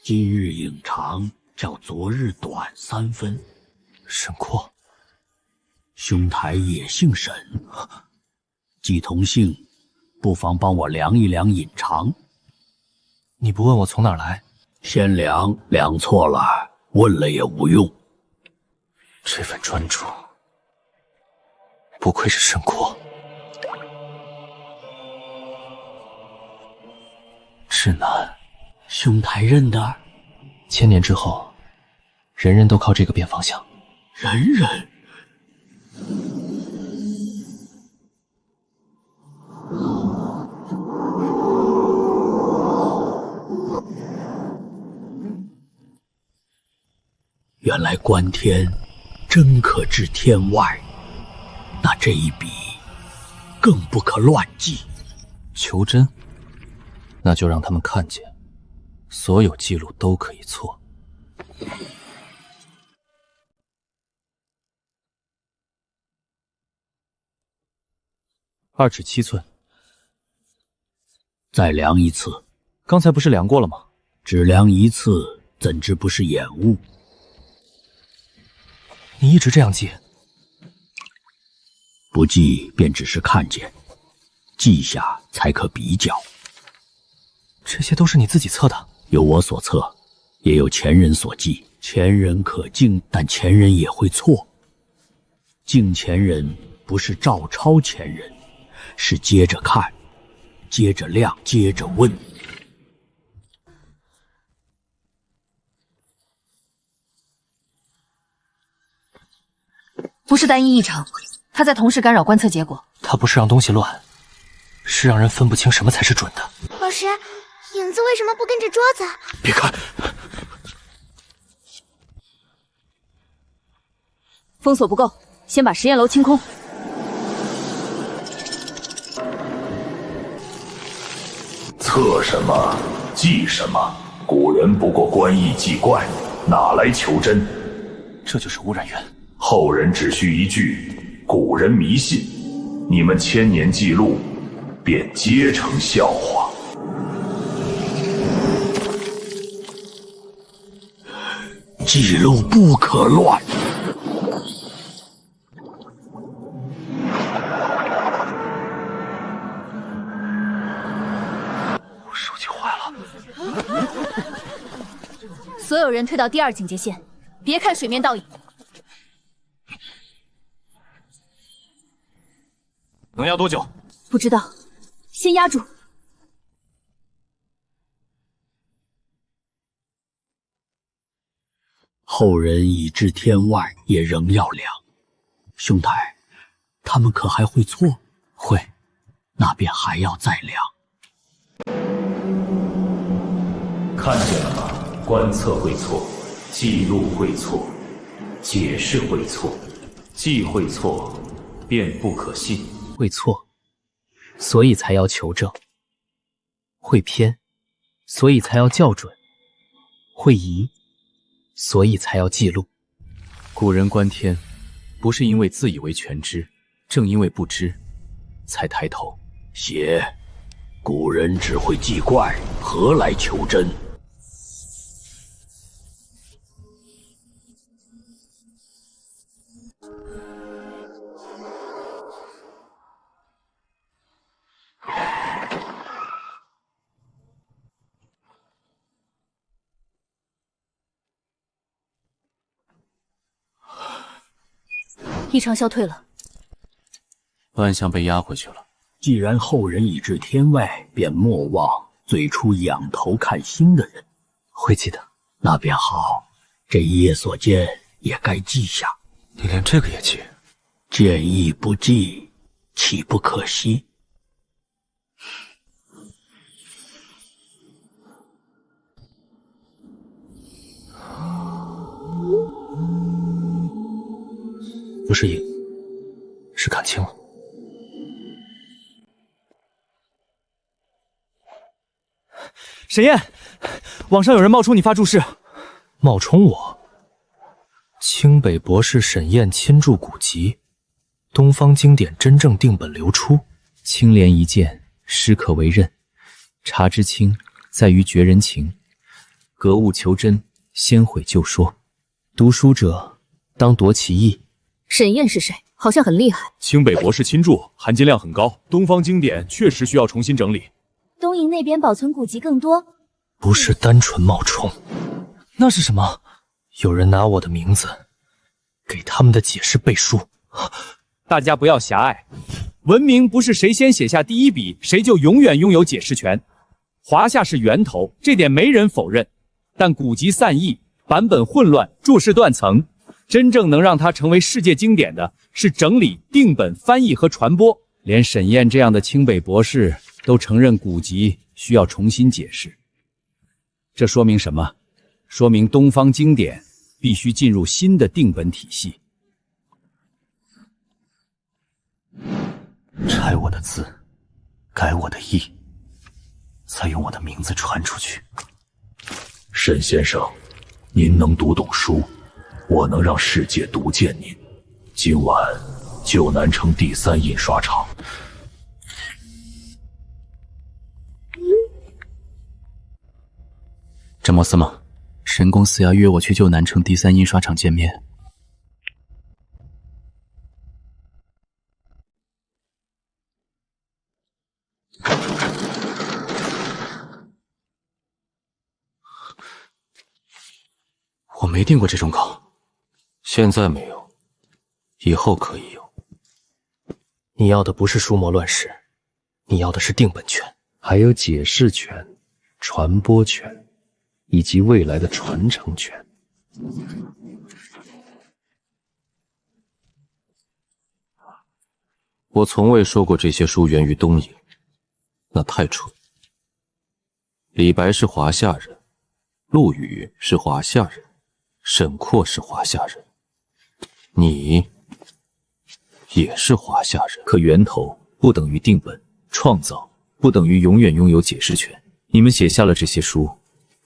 今日影长，较昨日短3分。沈括，兄台也姓沈，既同姓，不妨帮我量一量影长。你不问我从哪儿来？先量错了，问了也无用。这份专注，不愧是沈括。指南，兄台认得？1000年之后，人人都靠这个辨方向。人人？原来观天真可至天外，那这一笔更不可乱记。求真，那就让他们看见，所有记录都可以错。2尺7寸，再量一次。刚才不是量过了吗？只量一次，怎知不是眼误？你一直这样记？不记便只是看见，记下才可比较。这些都是你自己测的？有我所测，也有前人所记。前人可敬，但前人也会错。敬前人不是照抄前人，是接着看，接着量，接着问。不是单一异常，它在同时干扰观测结果。它不是让东西乱，是让人分不清什么才是准的。老师，影子为什么不跟着桌子？别看！封锁不够，先把实验楼清空。测什么，记什么？古人不过观易记怪，哪来求真？这就是污染源。后人只需一句“古人迷信”，你们1000年记录便皆成笑话。记录不可乱。我手机坏了。所有人退到第2警戒线，别看水面倒影。能要多久？不知道，先压住。后人已至天外，也仍要量。兄台，他们可还会错？会，那便还要再量。看见了吗？观测会错，记录会错，解释会错，既会错，便不可信。会错，所以才要求证；会偏，所以才要校准；会疑，所以才要记录。古人观天，不是因为自以为全知，正因为不知，才抬头。邪，古人只会记怪，何来求真？异常消退了，万象被压回去了。既然后人已至天外，便莫忘最初仰头看星的人。会记得。那便好，这一夜所见也该记下。你连这个也记？见义不记，岂不可惜？不是影，是看清了。沈燕，网上有人冒充你发注释。冒充我？清北博士沈燕亲著古籍，东方经典真正定本流出。清廉一见，诗可为刃。茶之清，在于绝人情。格物求真，先悔就说。读书者当夺其意。沈燕是谁？好像很厉害。清北博士亲著，含金量很高。东方经典确实需要重新整理。东瀛那边保存古籍更多。不是单纯冒充，那是什么？有人拿我的名字给他们的解释背书。大家不要狭隘，文明不是谁先写下第一笔，谁就永远拥有解释权。华夏是源头，这点没人否认。但古籍散佚，版本混乱，注释断层，真正能让它成为世界经典的是整理、定本、翻译和传播。连沈燕这样的清北博士都承认古籍需要重新解释，这说明什么？说明东方经典必须进入新的定本体系。拆我的字，改我的意，再用我的名字传出去。沈先生，您能读懂书，我能让世界读见您。今晚旧南城第3印刷厂。詹姆斯吗？神公司要约我去旧南城第3印刷厂见面。我没订过这种稿，现在没有，以后可以有。你要的不是书魔乱世，你要的是定本权，还有解释权、传播权，以及未来的传承权。我从未说过这些书源于东瀛，那太蠢。李白是华夏人，陆羽是华夏人，沈括是华夏人，你也是华夏人。可源头不等于定本，创造不等于永远拥有解释权。你们写下了这些书，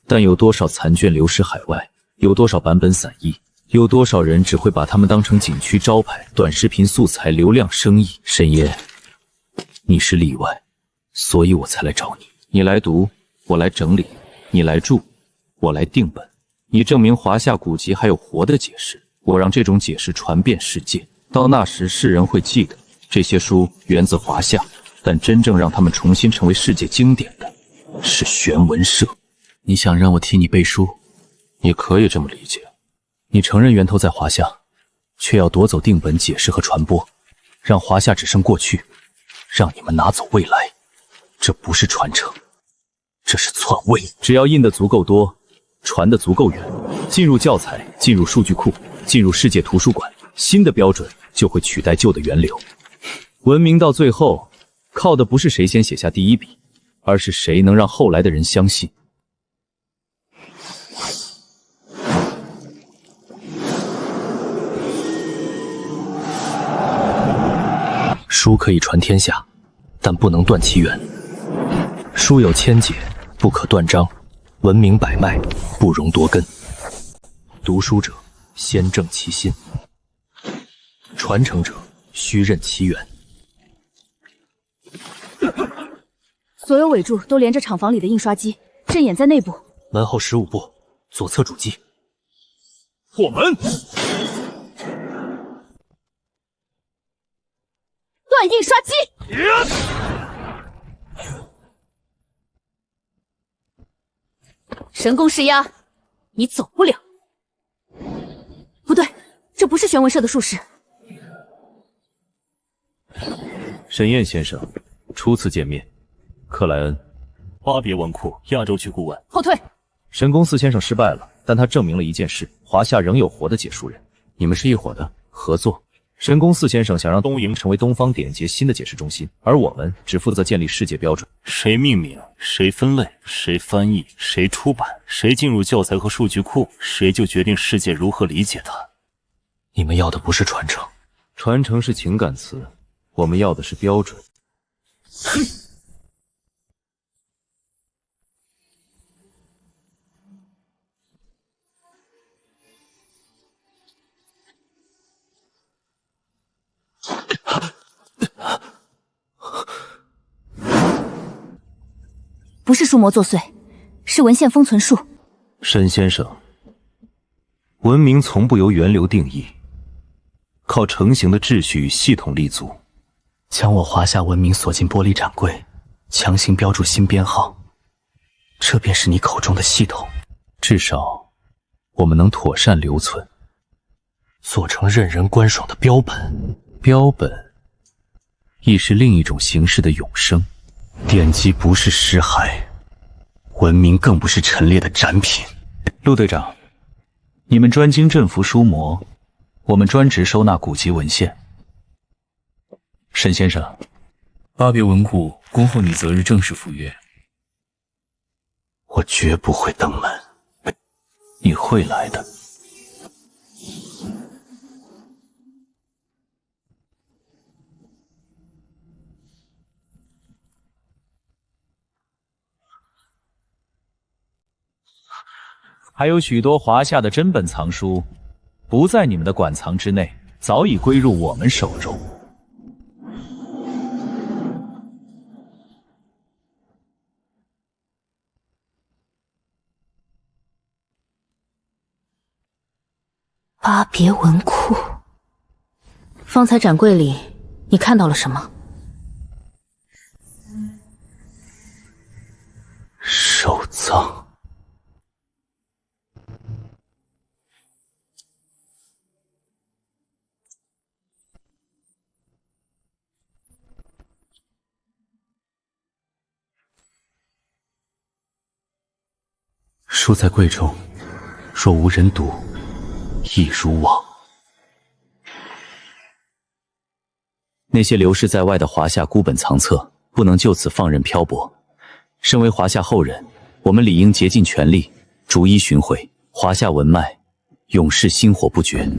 但有多少残卷流失海外？有多少版本散佚？有多少人只会把它们当成景区招牌、短视频素材、流量生意？沈烨，你是例外，所以我才来找你。你来读，我来整理；你来注，我来定本。你证明华夏古籍还有活的解释，我让这种解释传遍世界。到那时，世人会记得这些书源自华夏，但真正让他们重新成为世界经典的是玄文社。你想让我替你背书？你可以这么理解。你承认源头在华夏，却要夺走定本解释和传播，让华夏只剩过去，让你们拿走未来。这不是传承，这是篡位。只要印的足够多，传的足够远，进入教材，进入数据库，进入世界图书馆，新的标准就会取代旧的源流。文明到最后，靠的不是谁先写下第一笔，而是谁能让后来的人相信。书可以传天下，但不能断其源。书有千解，不可断章；文明百脉，不容夺根。读书者，先正其心；传承者，须认其源。所有尾注都连着厂房里的印刷机，阵眼在内部。门后15步，左侧主机。破门！断印刷机！神功施压，你走不了。不对，这不是玄文社的术士。沈燕先生，初次见面。克莱恩，巴别文库亚洲区顾问。后退。神宫寺先生失败了，但他证明了一件事：华夏仍有活的解书人。你们是一伙的，合作。神宫寺先生想让东瀛成为东方典籍新的解释中心，而我们只负责建立世界标准。谁命名，谁分类，谁翻译，谁出版，谁进入教材和数据库，谁就决定世界如何理解它。你们要的不是传承，传承是情感词，我们要的是标准。不是书魔作祟，是文献封存术。沈先生，文明从不由源流定义，靠成型的秩序与系统立足。将我华夏文明锁进玻璃展柜，强行标注新编号，这便是你口中的系统。至少，我们能妥善留存，做成任人观赏的标本。标本，亦是另一种形式的永生。奠基不是尸骸，文明更不是陈列的展品。陆队长，你们专精镇服书魔，我们专职收纳古籍文献。沈先生，巴别文库恭候你择日正式赴约。我绝不会登门。你会来的。还有许多华夏的珍本藏书，不在你们的馆藏之内，早已归入我们手中。巴别文库，方才展柜里你看到了什么？手藏。书在柜中，若无人读，亦如往。那些流逝在外的华夏孤本藏册，不能就此放任漂泊。身为华夏后人，我们理应竭尽全力，逐一寻回华夏文脉，永世薪火不绝。